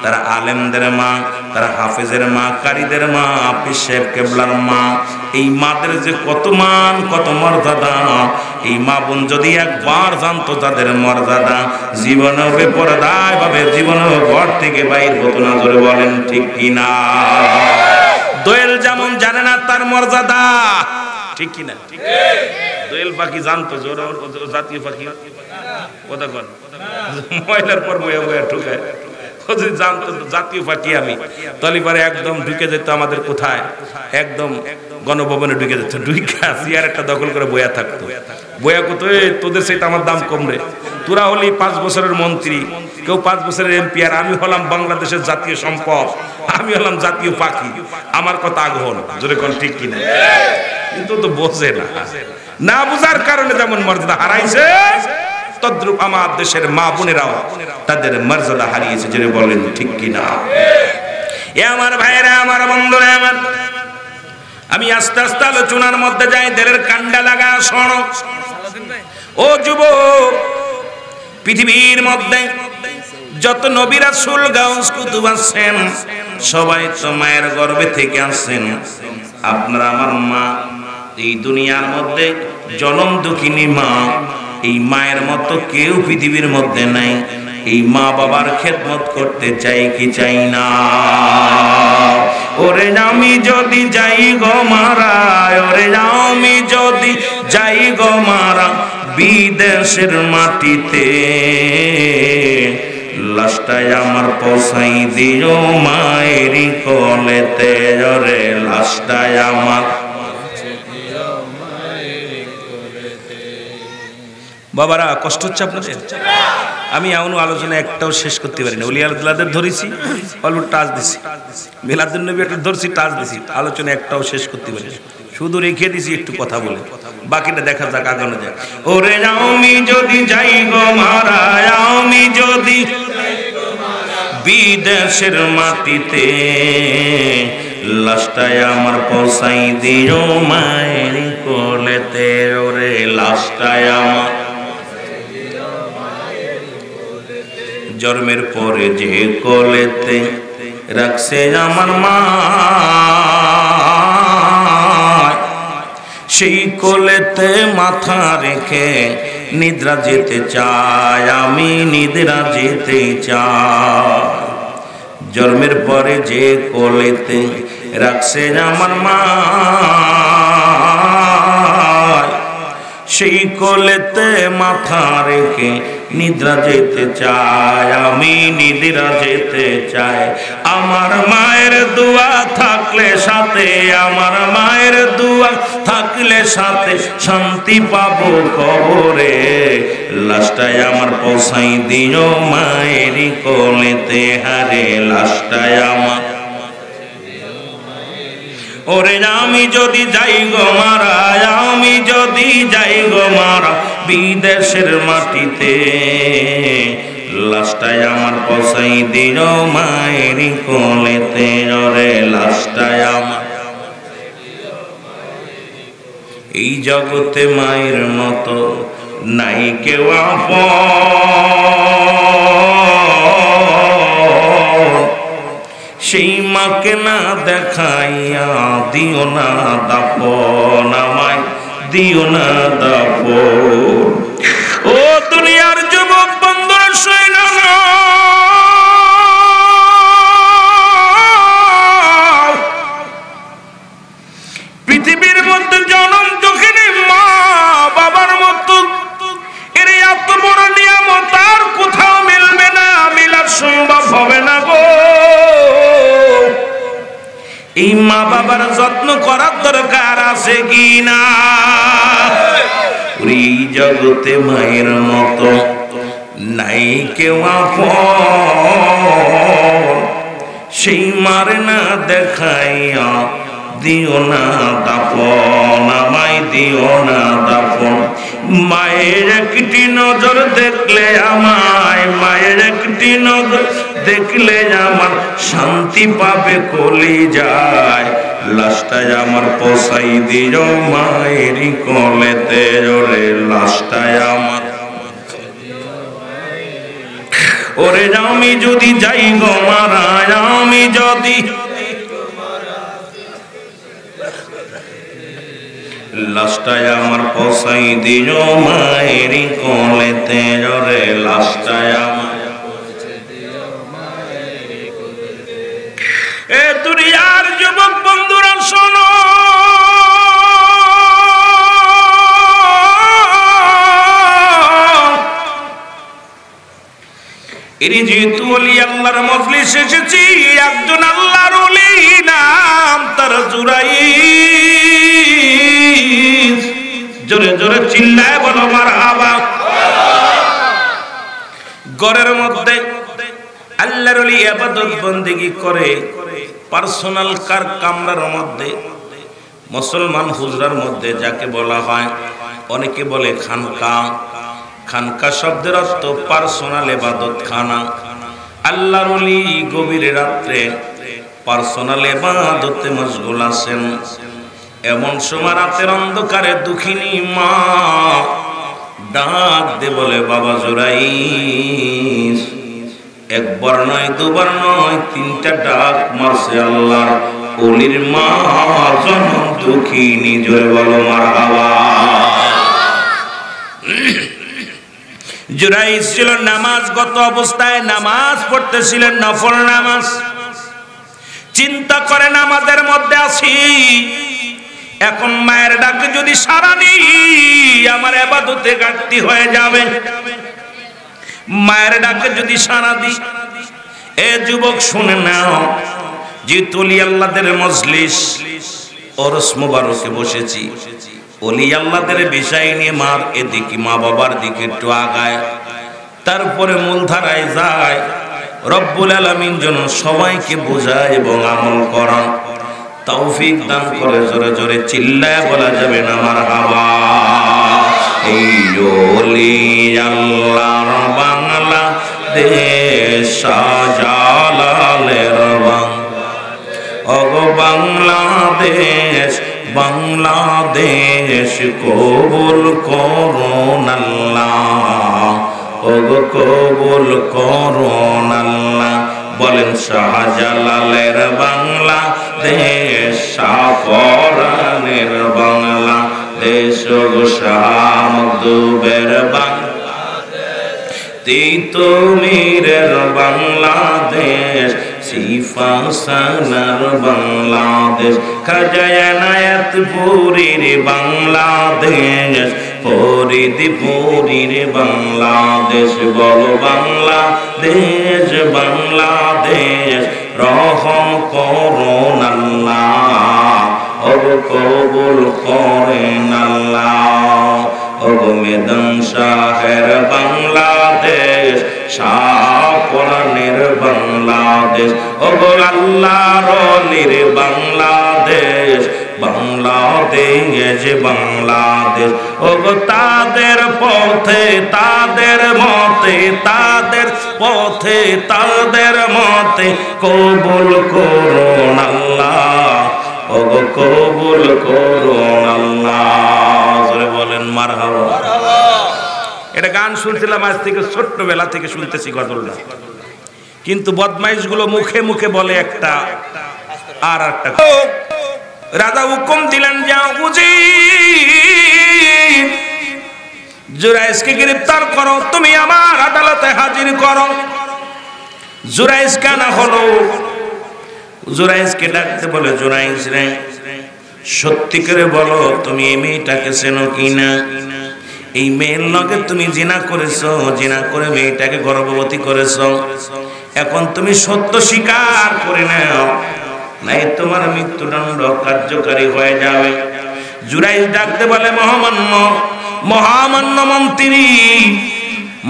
তারা আলেমদের মা, তারা হাফেজের মা, কারীদের মা, পীর সাহেব কেবলার মা, এই মাদের যে কত মান, কত মর্যাদা, এই মা বোন যদি একবার জানতো তাদের মর্যাদা, জীবনেও বেপরদায় ভাবে জীবনেও ঘর থেকে বাইর হতো না। জোরে বলেন ঠিক কিনা? দোয়েল যেমন জানে না তার মর্যাদা, ঠিক কিনা? দোয়েল পাখি জানতো যে ওরা জাতীয় পাখি কথা কন, ময়লার পর বয়া বয়া ঢুকায়, ও যদি জানতো জাতীয় পাখি আমি, তাহলে পরে একদম ঢুকে যেত আমাদের কোথায়, একদম গণভবনে ঢুকে যেত, ঢুকা চেয়ারটা দখল করে বয়া থাকতো। বয়া কত, তোদের সাথে আমার দাম কম রে, তোরা হলি 5 বছরের মন্ত্রী, কেউ 5 বছরের এমপি, আর আমি হলাম বাংলাদেশের জাতীয় সম্পদ, আমি হলাম জাতীয় পাখি, আমার কথা আগ্রহ জোরে কোন ঠিক কিনা? কিন্তু তো বোঝে না, না বুঝার কারণে যেমন মর্যাদা হারাইছে, তদ্রূপ আমার দেশের মা বোনেরাও তাদের মর্যাদা হারিয়েছে, জোরে বলেন ঠিক কিনা? এ আমার ভাইরা, আমার বন্ধুরা, আমার আমি আস্তে আস্তে আলোচনার মধ্যে যাই, দেলের কান্ডা লাগা শোনো। ও যুবক, পৃথিবীর মধ্যে যত নবী রাসূল গাউস কুতুব আছেন, সবাই তো মায়ের গর্ভে থেকে আসছেন। আপনারা আমার মা, এই দুনিয়ার মধ্যে জনম দুঃখিনী মা, এই মায়ের মতো কেউ পৃথিবীর মধ্যে নাই। এই মা বাবার খেদমত করতে চাই কি চাই না? ওরে আমি যদি যাই গো মারা, ওরে আমি যদি যাই গো মারা বিদেশের মাটিতে, লাশটাই আমার পৌঁছাই দিও মায়েরই কোলেতে, ওরে লাশটাই আমার। বাবারা কষ্ট হচ্ছে আপনাদের? আমি এমন আলোচনা একটাও শেষ করতে পারি না। ওলি আল্লাহদের ধরেছি, অল্প টাচ দিছি, মিলাদুন নবী একটা ধরছি, টাচ দিছি, আলোচনা একটাও শেষ করতে পারি না, শুধু রেখে দিছি একটু কথা বলে, বাকিটা দেখা যাক, আগানো যাক। ওরে আমি যদি যাই গো মারা, আমি যদি বিদেশের মাটিতে, লাশটাই আমার পৌঁছাই দিও মায়ের কোলেতে, ওরে লাশটাই আমার। জন্মের পরে যে কোলেতে রাখছে আমার মা, সেই কোলেতে মাথা রেখে নিদ্রা যেতে চাই, আমি নিদ্রা যেতে চাই। জন্মের পরে যে কোলেতে রাখছে আমার মা, সেই কোলেতে মাথা রেখে নিদ্রা যেতে চাই, আমি নিদ্রা যেতে চাই। আমার মায়ের দোয়া থাকলে সাথে, আমার মায়ের দোয়া থাকলে সাথে, শান্তি পাবো কবরে, লাশটাই আমার পৌঁছাই দিও মায়েরই কোলেতে, হারে লাশটাই আমার। ওরে আমি যদি যাই গো মারা, আমি যদি যাই গো মারা বিদেশের মাটিতে, লাশটাই আমার পৌঁছাই দিও মায়েরই কোলেতে, ওরে লাশটাই আমার। এই জগতে মায়ের মতো নাই কেউ আপন, সেই মাকে না দেখাইয়া দিও না দাপন, আমায় দিও না দাপন। ও দুনিয়ার যুবক বন্ধুরা শোনো না, পৃথিবীর মধ্যে জনম দুঃখিনী মা বাবার মতো এর এত বড় নিয়ামত আর কোথাও মিলবে না, মিলার সম্ভব হবে না গো। এই মা বাবার যত্ন করার দরকার আছে কি না? এই জগতে মায়ের মতো নাই কেউ আপন, সেই মার না দেখাইয়া দিও না দাপন, আমায় দিও না দাপন। মায়ের একটি নজর দেখলে আমায়, মায়ের একটি নজর দেখলে আমার শান্তি পাবে কলিজায়, লাশটাই আমার পৌঁছাই দিও মায়েরই কোলেতে, ওরে লাশটাই আমার। ওরে আমি যদি যাই গো মারা, আমি যদি লাশটাই আমার পৌঁছাই দিও মায়েরই কোলেতে, ওরে লাশটাই আমার। এ দুনিয়ার যুবক বন্ধুরা শোনো, ইনি যেহেতু ওলি আল্লাহর মজলিস এসেছি, একজন আল্লাহর ওলি, নাম তার জুরাইস। জোরে জোরে চিল্লায় বলো মারহাবা। ঘরের মধ্যে আল্লাহর ওলি ইবাদত বন্দেগী করে, পার্সোনাল কার কামরার মধ্যে, মুসলমান হুজরার মধ্যে যাকে বলা হয়, অনেকে বলে খানকা। খানকা শব্দের অর্থ পার্সোনাল ইবাদত খানা। আল্লাহর ওলি গভীর রাত্রে পার্সোনাল ইবাদতে মশগুল আছেন। এমন সময় রাতের অন্ধকারে দুঃখিনী মা ডাক দে বলে, বাবা জুরাইস। একবার নয়, দুবার নয়, তিনটা ডাক মারছে আল্লাহর ওলির মা জনম দুঃখিনী। জোরে বলো মারহাবা। জুরাইস ছিল নামাজগত অবস্থায়, নামাজ পড়তেছিলেন, নফল নামাজ। চিন্তা করে নামাজের মধ্যে আছি, এখন মায়ের ডাকে যদি সাড়া দিই আমার ইবাদতে ঘাটতি হয়ে যাবে। মায়ের ডাকে যদি সাড়া দিই, এ যুবক শুনে নাও, যে ওলি আল্লাহদের মজলিস ওরস মুবারকে বসেছি, ওলি আল্লাহদের বিষয় নিয়ে মার এদিকে, মা বাবার দিকে একটু আগায়, তারপরে মূলধারায় যায়। রব্বুল আলামিন যেন সবাইকে বোঝায় এবং আমল করা তৌফিক দান করে। জোরে জোরে চিল্লায় বলা যাবে না মারহাবা। এই ওলি আল্লাহর বাংলাদেশ শাহজালালের বাংলাদেশ, বাংলাদেশ কবুল করুন আল্লাহ, ওগো কবুল করুন আল্লাহ। বলেন শাহজালালের বাংলাদেশ, শাহপরানের বাংলাদেশ, ওগো শাহ মখদুবের বাংলাদেশ, তিতুমীরের বাংলাদেশ, সিফা সানার বাংলাদেশ, খাজা এনায়েতপুরীর বাংলাদেশ, ফরিদপুরীর বাংলাদেশ। বলো বাংলাদেশ, বাংলাদেশ রহম করুন আল্লাহ, ওগো কবুল করেন আল্লাহ। ওগো মেদন শাহের বাংলাদেশ, শাহপরানের বাংলাদেশ, ওগো আল্লাহর ওলির বাংলাদেশ, বাংলাদেশ বাংলাদেশ। ওগো তাদের পথে, তাদের মতে, তাদের পথে, তাদের মতে কবুল করুন আল্লাহ, ওগো কবুল করুন আল্লাহ। জোরে বলেন মারহাবা। এটা গান শুনছিলাম আজ থেকে, ছোট্টবেলা থেকে শুনতেছি গজলটা, কিন্তু বদমাইশ গুলো মুখে মুখে বলে একটা আর একটা। রাজা হুকুম দিলেন, যাও বুঝি জুরাইসকে গ্রেফতার করো, তুমি আমার আদালতে হাজির করো। জুরাইস কানা হলো, জুরাইসকে ডাকতে বলে, জুরাইস রে, সত্যি করে বলো তুমি এই মেয়েটাকে চেনো কিনা? এই মেয়ের লগে তুমি জিনা করেছো, জিনা করে মেয়েটাকে গর্ভবতী করেছো, এখন তুমি সত্য স্বীকার করে নাও, নাই তোমার মৃত্যুদণ্ড কার্যকারী হয়ে যাবে। জুরাইস ডাকতে বলে, মহামান্য, মহামান্য মন্ত্রী,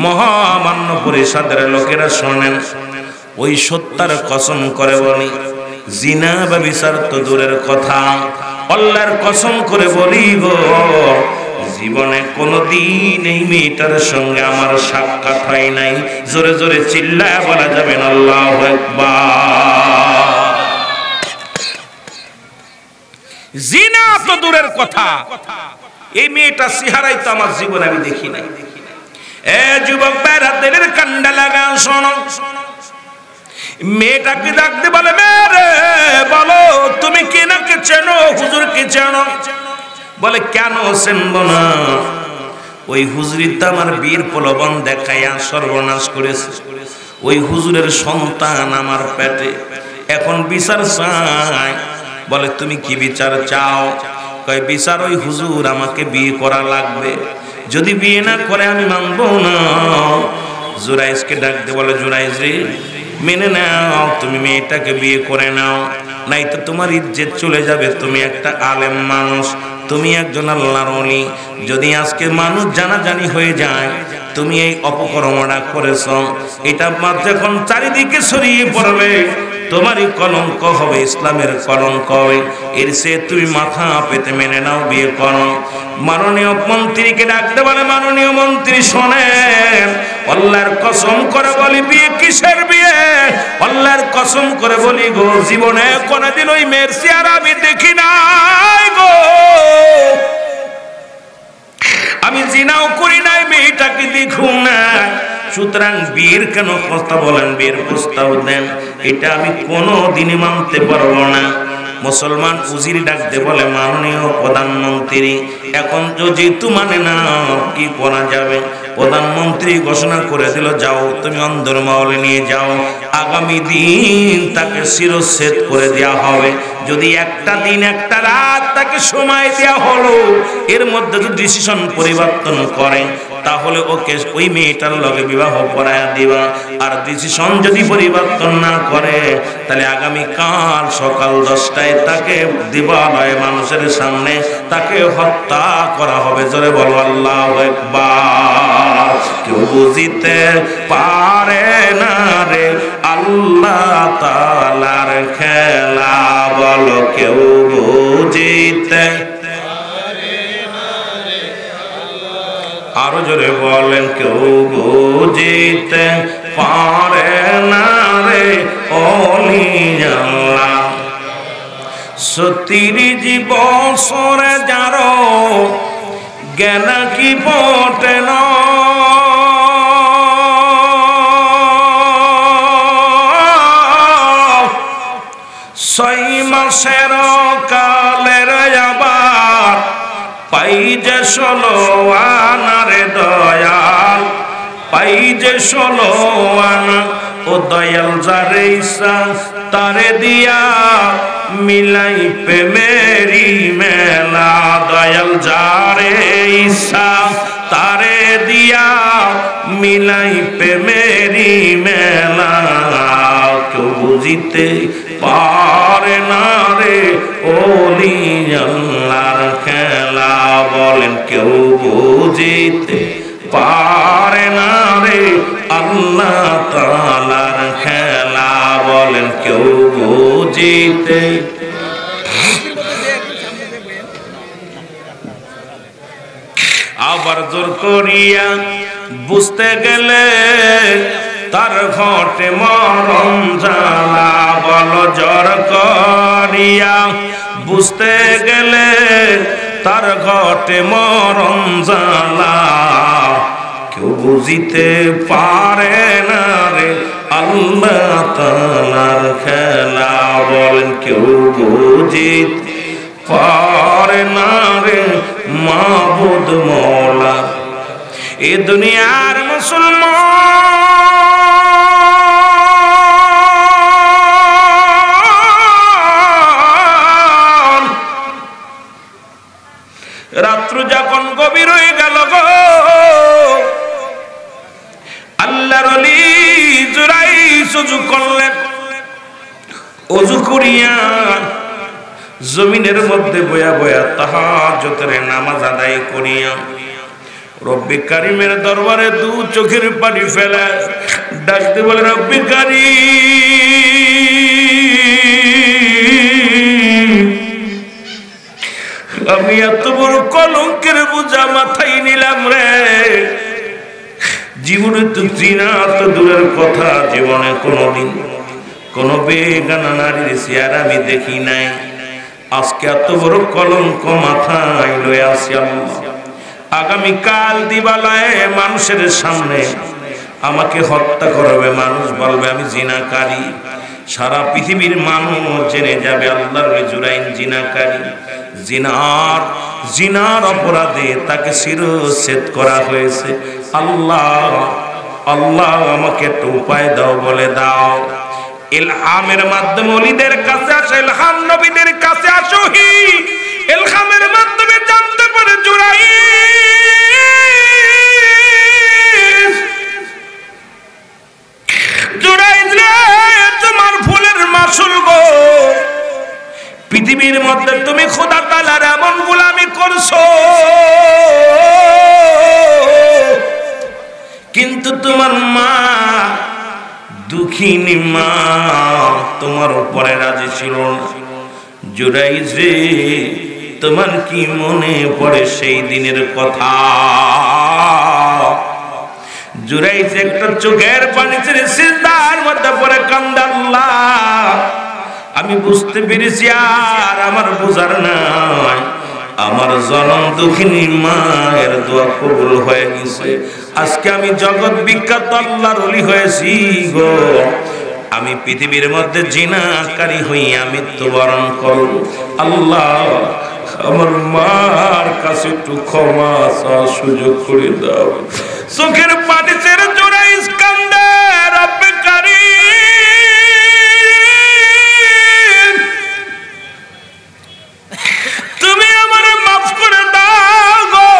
মহামান্য পরিষদের লোকেরা শোনেন, ওই সত্যার কসম করে বলি, জিনা বা বিচার তো দূরের কথা, আল্লাহর কসম করে বলি গো, জীবনে কোনদিন এই মেয়েটার সঙ্গে আমার সাক্ষাৎ হয় নাই। জোরে জোরে চিল্লায় বলা যাবে না আল্লাহু আকবার। জিনা তো দূরের কথা, এই মেয়েটা চেহারাই তো আমার জীবনে আমি দেখি নাই। এ যুবক ভাইরা, দিলের কান্ডা লাগা শোনো। মেয়েটাকে ডাকতে বলে, মেয়ে বলো তুমি কে নাকে চেনো, হুজুর কে চেনো? বলে, কেন চেনবো না, ওই হুজুরির তো আমার বীর প্রলোভন দেখাইয়া সর্বনাশ করেছে, ওই হুজুরের সন্তান আমার পেটে, এখন বিচার চাই। বলে, তুমি কি বিচার চাও? কয়, বিচার ওই হুজুর আমাকে বিয়ে করা লাগবে, যদি বিয়ে না করে আমি মানবো না। জুরাইজকে ডাকতে বলে, জুরাইজ রে, মেনে নাও, তুমি মেয়েটাকে বিয়ে করে নাও, নাই তো তোমার ইজ্জত চলে যাবে। তুমি একটা আলেম মানুষ, তুমি একজন আল্লাহর ওলি। যদি আজকে মানুষ জানাজানি হয়ে যায় তুমি এই অপকর্মটা করেছ, এটা যখন চারিদিকে ছড়িয়ে পড়বে তোমারই কলঙ্ক হবে, ইসলামের কলঙ্ক হবে। এর সে তুমি মাথা পেতে মেনে নাও, বিয়ে করো। মাননীয় মন্ত্রীকে ডাকতে বলে, মাননীয় মন্ত্রী শোনেন, আল্লাহর কসম করে বলি, বিয়ে কিসের বিয়ে? আল্লাহর কসম করে বলি গো, জীবনে কোনদিন ওই মেয়ের চেহারা আমি দেখি নাই গো, আমি জিনাও করি নাই, মেয়েটাকে দেখুন না। সুতরাং বিয়ের কেন কথা বলেন, বিয়ের প্রস্তাব দেন, এটা আমি কোনো দিনই মানতে পারবো না। মুসলমান উজির ডাকতে বলে, মাননীয় প্রধানমন্ত্রী, এখন যেহেতু মানে না, কি করা যাবে? প্রধানমন্ত্রী ঘোষণা করে দিল, যাও তুমি অন্দর মহলে নিয়ে যাও, আগামী দিন তাকে শিরচ্ছেদ করে দেওয়া হবে। যদি একটা দিন একটা রাত তাকে সময় দেওয়া হলো, এর মধ্যে যদি ডিসিশন পরিবর্তন করে তাহলে ওকে ওই মেয়েটার লগে বিবাহ করায়া দিবা। আর ডিসিশন যদি পরিবর্তন না করে তাহলে আগামী কাল সকাল 10টায় তাকে দিবালয় মানুষের সামনে তাকে হত্যা করা হবে। জোরে বলো আল্লাহু আকবার। কেউ বুঝিতে পারে না রে আল্লাহ তাআলার খেলা, বলো কেউ বুঝিতে, আরো জোরে বলেন, কেউ বুঝিতে পারে না রে ওলি আল্লাহ। 30 বছরে যারো জ্ঞান কি পটে না, 6 মাসের কালের আবার পাই যে 16 আনারে দয়াল, পাই যে 16 আনা। ও দয়াল যারে ইচ্ছা তারে দিয়া মিলাই প্রেমেরি মেলা, দয়াল যারে ইচ্ছা তারে দিয়া মিলাই প্রেমেরি মেলা। কেউ বুঝিতে পারে না রে ওলি আল্লাহর খেলা, বলেন কেউ বুঝিতে পারে না রে আল্লাহ তাআলার খেলা, বলেন কেউ বুঝিতে। আবার জোর করিয়া বুঝতে গেলে তার ঘটে মরণ জ্বালা, বলো জোর করিয়া বুঝতে গেলে তার ঘটে মরণ জ্বালা। কেউ বুঝিতে পারে না রে আল্লাহ তাআলার খেলা, বলেন কেউ বুঝিতে পারে না রে মাবুদ মওলা। এ দুনিয়ার মুসলমান, রাত্র যখন গভীর হয়ে গেল গো, আল্লাহর ওলি জুরাইজ ওযু করলেন। ওযু করিয়া জমিনের মধ্যে বয়া বয়া তাহাজ্জুদের নামাজ আদায় করিয়া রব্বি কারিমের দরবারে 2 চোখের পানি ফেলে ডাকতে বলে, রব্বি কারিম, আমি এত বড় কলঙ্কের বোঝা মাথায় নিলাম রে। জীবনে তো জিনা তো দূরের কথা, জীবনে কোনোদিন কোনো বেগানা নারীর চেহারা আমি দেখি নাই। আজকে এত বড় কলঙ্ক মাথায় লয়ে আসি আল্লাহ। আগামীকাল দিবালয়ে মানুষের সামনে আমাকে হত্যা করবে, মানুষ বলবে আমি জিনাকারী। সারা পৃথিবীর মানুষ জেনে যাবে আল্লাহর জুরাইন জিনাকারী। জিনার অপরাধে তাকে শিরচ্ছেদ করা হয়েছে। আল্লাহ আল্লাহ আমাকে একটা উপায় দাও, বলে দাও। ইলহামের মাধ্যমে ওলিদের কাছে আসে, ইলহাম নবীদের কাছে আসহি। ইলহামের মাধ্যমে জানতে পারে জুরাইজ জুরাইজ রে তোমার ফুলের মাসুল গো, পৃথিবীর মধ্যে তুমি খোদা তাআলার এমন গোলামি করছো, কিন্তু তোমার মা দুঃখিনী মা তোমার উপরে রাজি ছিল না। জুরাইজ রে তোমার কি মনে পড়ে সেই দিনের কথা? জুরাইজ একটা চোখের পানি ছেড়ে সিজদার মধ্যে পড়ে কান্দে, আল্লাহ আমি বুঝতে পেরেছি আর আমার বোঝার নাই, আমার জনম দুঃখিনী মায়ের দোয়া কবুল হয়ে গেছে। আজকে আমি জগৎ বিখ্যাত আল্লাহর ওলি হয়েছি গো, আমি পৃথিবীর মধ্যে জিনাকারী হইয়া মৃত্যুবরণ করব। আল্লাহ আমার মার কাছে একটু ক্ষমা চাওয়ার সুযোগ করে দাও। চোখের পানি ছেড়ে জুরাইজ কান্দে, রব্বে কারীম তুমি আমারে মাফ করে দাও গো,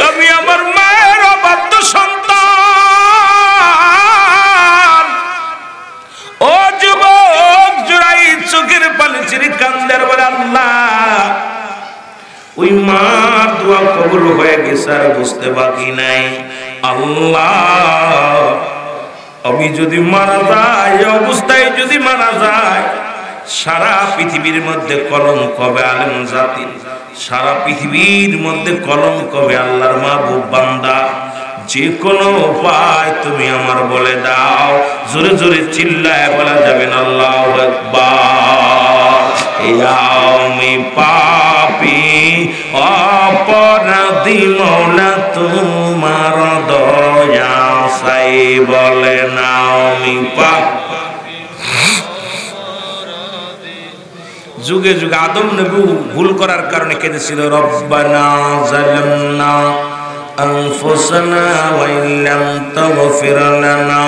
আমি আমার মায়ের অবাধ্য সন্তান। ও যুবক জুরাইজ চোখের পানি ছেড়ে কান্দে আর বলে, আল্লাহ ওই মার দোয়া কবুল হয়ে গেছে আর বুঝতে বাকি নাই। আল্লাহ আমি যদি মারা যাই, অবস্থায় যদি মারা যায়, সারা পৃথিবীর মধ্যে কলঙ্ক হবে আলেম জাতির, সারা পৃথিবীর মধ্যে কলঙ্ক হবে আল্লাহর মাহবুব বান্দা। যে কোনো উপায় তুমি আমার বলে দাও। জোরে জোরে চিল্লায় বলা যাবে না আল্লাহু আকবার। আমি পাপী অপরাধী মওলা তোমার দয়া চাই, বলে না আমি পাপী। যুগে যুগে আদম নবী ভুল করার কারণে কেঁদেছিল, রব্বানা যালামনা আনফুসানা ওয়া ইল্লাম তাগফির লানা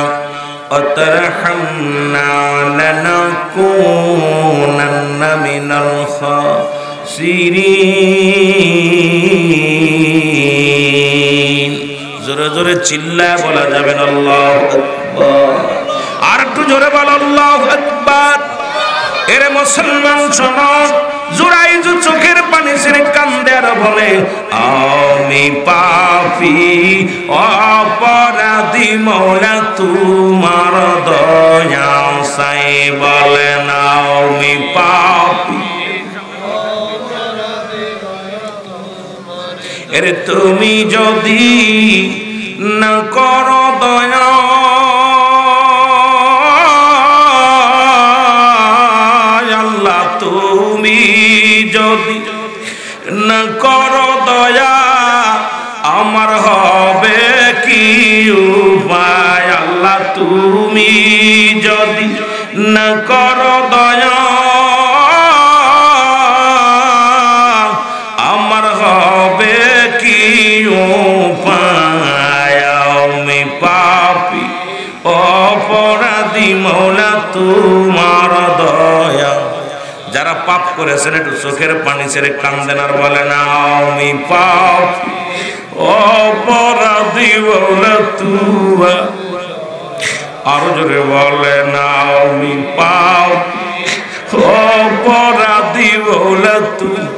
ওয়া তারহামনা লানাকুনান্না মিনাল খাসিরিন। জোরে জোরে চিল্লায় বলা যাবে না আল্লাহু আকবার। আর একটু জোরে বলো আল্লাহু আকবার। এরে মুসলমান শোনো, জুরাইজ চোখের পানি ছেড়ে কান্দে আর বলে, আমি পাপী অপরাধী মওলা তোমার দয়া চাই, বলে না আমি পাপী। এরে তুমি যদি না করো দয়া, তুমি যদি না করো দয়া, আমার হবে কি উপায়? আল্লাহ তুমি যদি না করো দয়া, আমার হবে কি উপায়? আমি পাপী অপরাধী মওলা তোমার দয়া। যারা পাপ করেছেন একটু চোখের পানি ছেড়ে কান্দেন আর বলে না আমি পাপী অপরাধী মওলা তোমার। আরো জোরে বলে না আমি পাপী অপরাধী মওলা তোমার।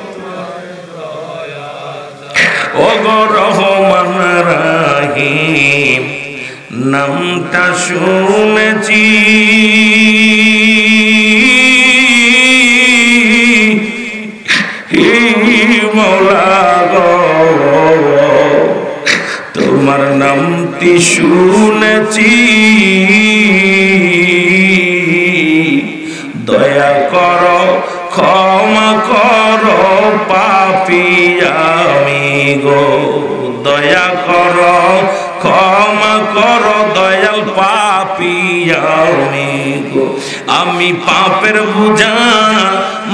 ওগো রহমান রহিম নামটা শুনেছি, মওলা গো তোমার নামটি শুনেছি, দয়া করো ক্ষমা করো পাপী আমি গো, দয়া করো ক্ষমা করো দয়াল পাপী আমি গো। আমি পাপের বোঝা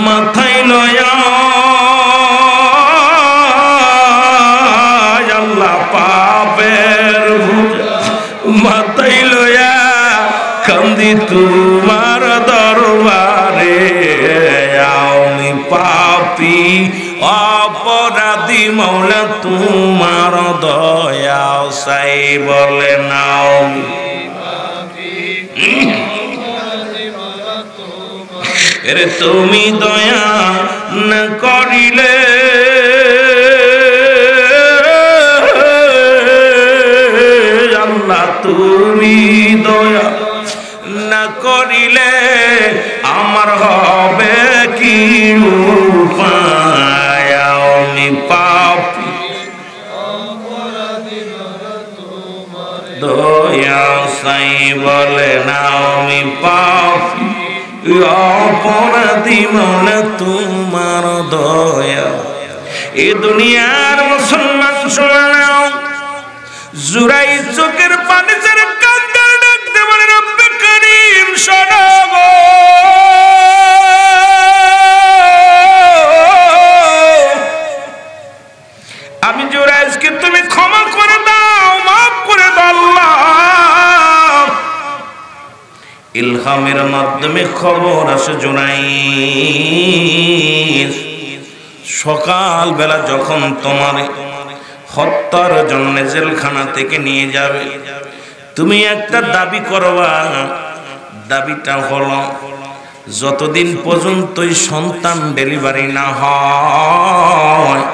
মাথায় লয়া, আল্লাহ পাপের বোঝা মাথায় লয়া কান্দি তোমার দরবারে। আমি পাপী অপরাধী মওলা তোমার দয়া চাই, বলে নাও এরে তুমি দয়া না করিলে আল্লাহ তুমি দয়া না করিলে আমার হবে কি উপায় আমি পাপী দয়া সাই বলে না আমি পাপী অপরাধী মনে তোমার দয়া। এ দুনিয়ার মুসলমান শোনা নাও, জুরাই চোখের পানি ছেড়ে কাঁদতে ডাকতে বলে রব্বে করিম শোনো গো, আমি জুরাইজকে তুমি ক্ষমা করে দাও, মাফ করে দাও আল্লাহ। ইলহামের মাধ্যমে খবর আসে জুরাইজ সকাল বেলা যখন তোমার হত্যার জন্য জেলখানা থেকে নিয়ে যাবে, তুমি একটা দাবি করবা। দাবিটা হলো যতদিন পর্যন্ত সন্তান ডেলিভারি না হয়,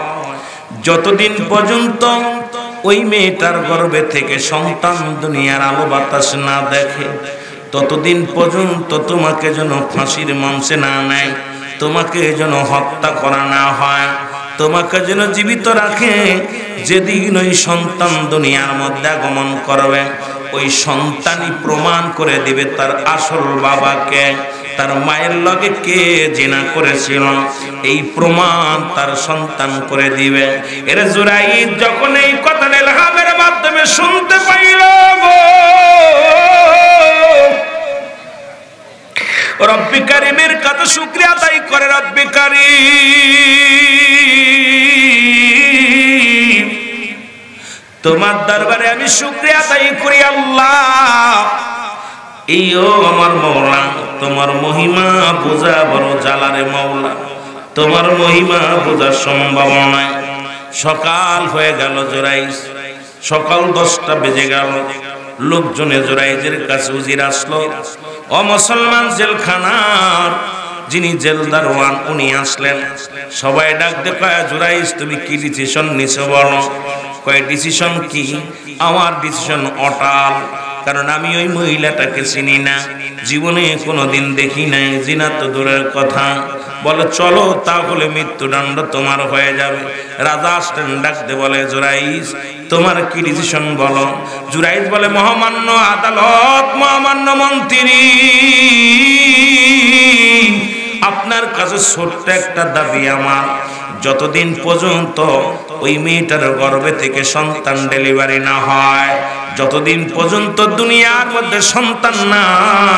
যতদিন পর্যন্ত ওই মেয়েটার গর্ভে থেকে সন্তান দুনিয়ার আলো বাতাস না দেখে, ততদিন পর্যন্ত তোমাকে যেন ফাঁসির মঞ্চে না নেয়, তোমাকে যেন হত্যা করা না হয়, তোমাকে যেন জীবিত রাখে। যেদিন ওই সন্তান দুনিয়ার মধ্যে আগমন করবে, ওই সন্তানই প্রমাণ করে দিবে তার আসল বাবাকে, তার মায়ের লগে কে জিনা করেছিল, এই প্রমাণ তার সন্তান করে দিবে। এর জুরাইদ যখন এই কথা ইলহামের মাধ্যমে শুনতে পাইল গো, রব্বি কারিমের কাছে শুকরিয়া আদায় করে, রব্বি কারিম তোমার দরবারে আমি শুকরিয়া আদায় করি আল্লাহ। এইও আমার মওলা, তোমার মহিমা বোঝা বড় জালারে মওলা, তোমার মহিমা বোঝা সম্ভব নয়। সকাল হয়ে গেল, জুরাইজ সকাল 10টা বেজে গেল, লোকজনে জুরাইজের কাছে উজির আসলো। ও মুসলমান জেলখানার যিনি জেলদারওয়ান উনি আসলেন, সবাই ডাকতে কয় জুরাইজ তুমি কি ডিসিশন নিছো বলো। কয় ডিসিশন কি? আমার ডিসিশন অটাল, কারণ আমি ওই মহিলাটাকে চিনি না, জীবনে কোনোদিন দেখি নাই, জিনা তো দূরের কথা। বলে চলো তাহলে মৃত্যুদণ্ড তোমার হয়ে যাবে। রাজা আসলেন, ডাকতে বলে জুরাইজ তোমার কি ডিসিশন বলো। জুরাইজ বলে মহামান্য আদালত, মহামান্য মন্ত্রী, আপনার কাছে ছোট্ট একটা দাবি আমার, যতদিন পর্যন্ত ওই মেয়েটার গর্ভে থেকে সন্তান ডেলিভারি না হয়, যতদিন পর্যন্ত দুনিয়ার মধ্যে সন্তান না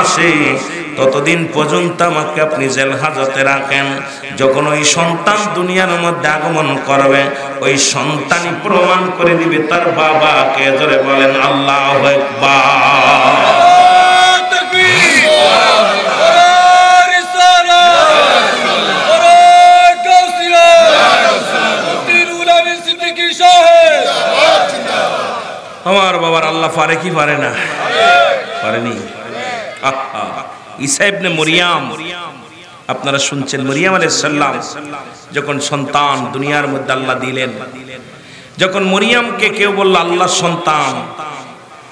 আসে, ততদিন পর্যন্ত আমাকে আপনি জেল হাজতে রাখেন। যখন ওই সন্তান দুনিয়ার মধ্যে আগমন করবে, ওই সন্তানই প্রমাণ করে দিবে তার বাবাকে। জোরে বলেন আল্লাহু আকবার। আমার বাবার আল্লাহ পারে কি পারে না? পারেনি। ঈসা ইবনে মরিয়াম, আপনারা শুনছেন, মরিয়াম আলাইহিস সালাম যখন সন্তান দুনিয়ার মধ্যে আল্লাহ দিলেন, যখন মরিয়ামকে কেউ বলল আল্লাহর সন্তান,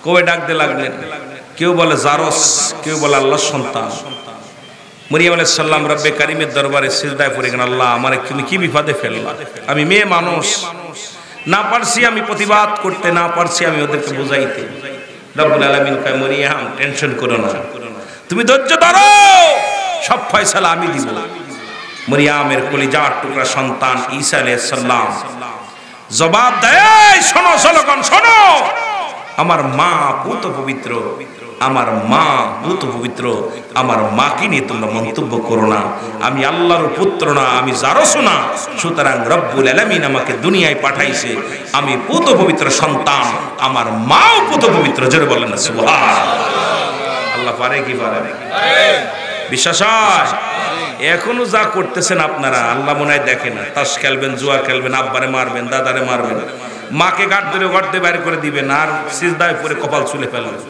কবে ডাকতে লাগলেন, কেউ বলে জারস, কেউ বলে আল্লাহর সন্তান। মরিয়াম আলাইহিস সালাম রব্বে কারিমের দরবারে সিজদায় পড়ে গেলেন, আল্লাহ আমারে তুমি কি বিপদে ফেললা, আমি মেয়ে মানুষ, না পারছি আমি প্রতিবাদ করতে, না পারছি আমি ওদেরকে বুঝাইতে। রব্বুল আলামিন কয় মরিয়াম টেনশন করো না, তুমি ধৈর্য ধরো, সব ফয়সালা আমি দিব। মরিয়ামের কলিজার টুকরা সন্তান ঈসা আলাইহিস সালাম জবাব দেয়, শোনো জনগণ শোনো, আমার মা পুত পবিত্র, আমার মা পুত পবিত্র, আমার মাকে নিয়ে তোমরা মন্তব্য করো না, আমি আল্লাহর পুত্র না, আমি জারস না, সুতরাং রব্বুল আলামিন আমাকে দুনিয়ায় পাঠাইছে, আমি পুত পবিত্র সন্তান, আমার মাও পুত পবিত্র। জোরে বলেন না সুবহানাল্লাহ। আল্লাহ পারে কি পারে? বিশ্বাস হয়? এখনো যা করতেছেন আপনারা, আল্লাহ মনে হয় দেখে না। তাস খেলবেন, জুয়া খেলবেন, আব্বারে মারবেন, দাদারে মারবেন, মাকে গাঁট ধরে ঘর দিয়ে বাইরে করে দিবেন, আর সিজদায় পরে কপাল চুলে ফেলবেন।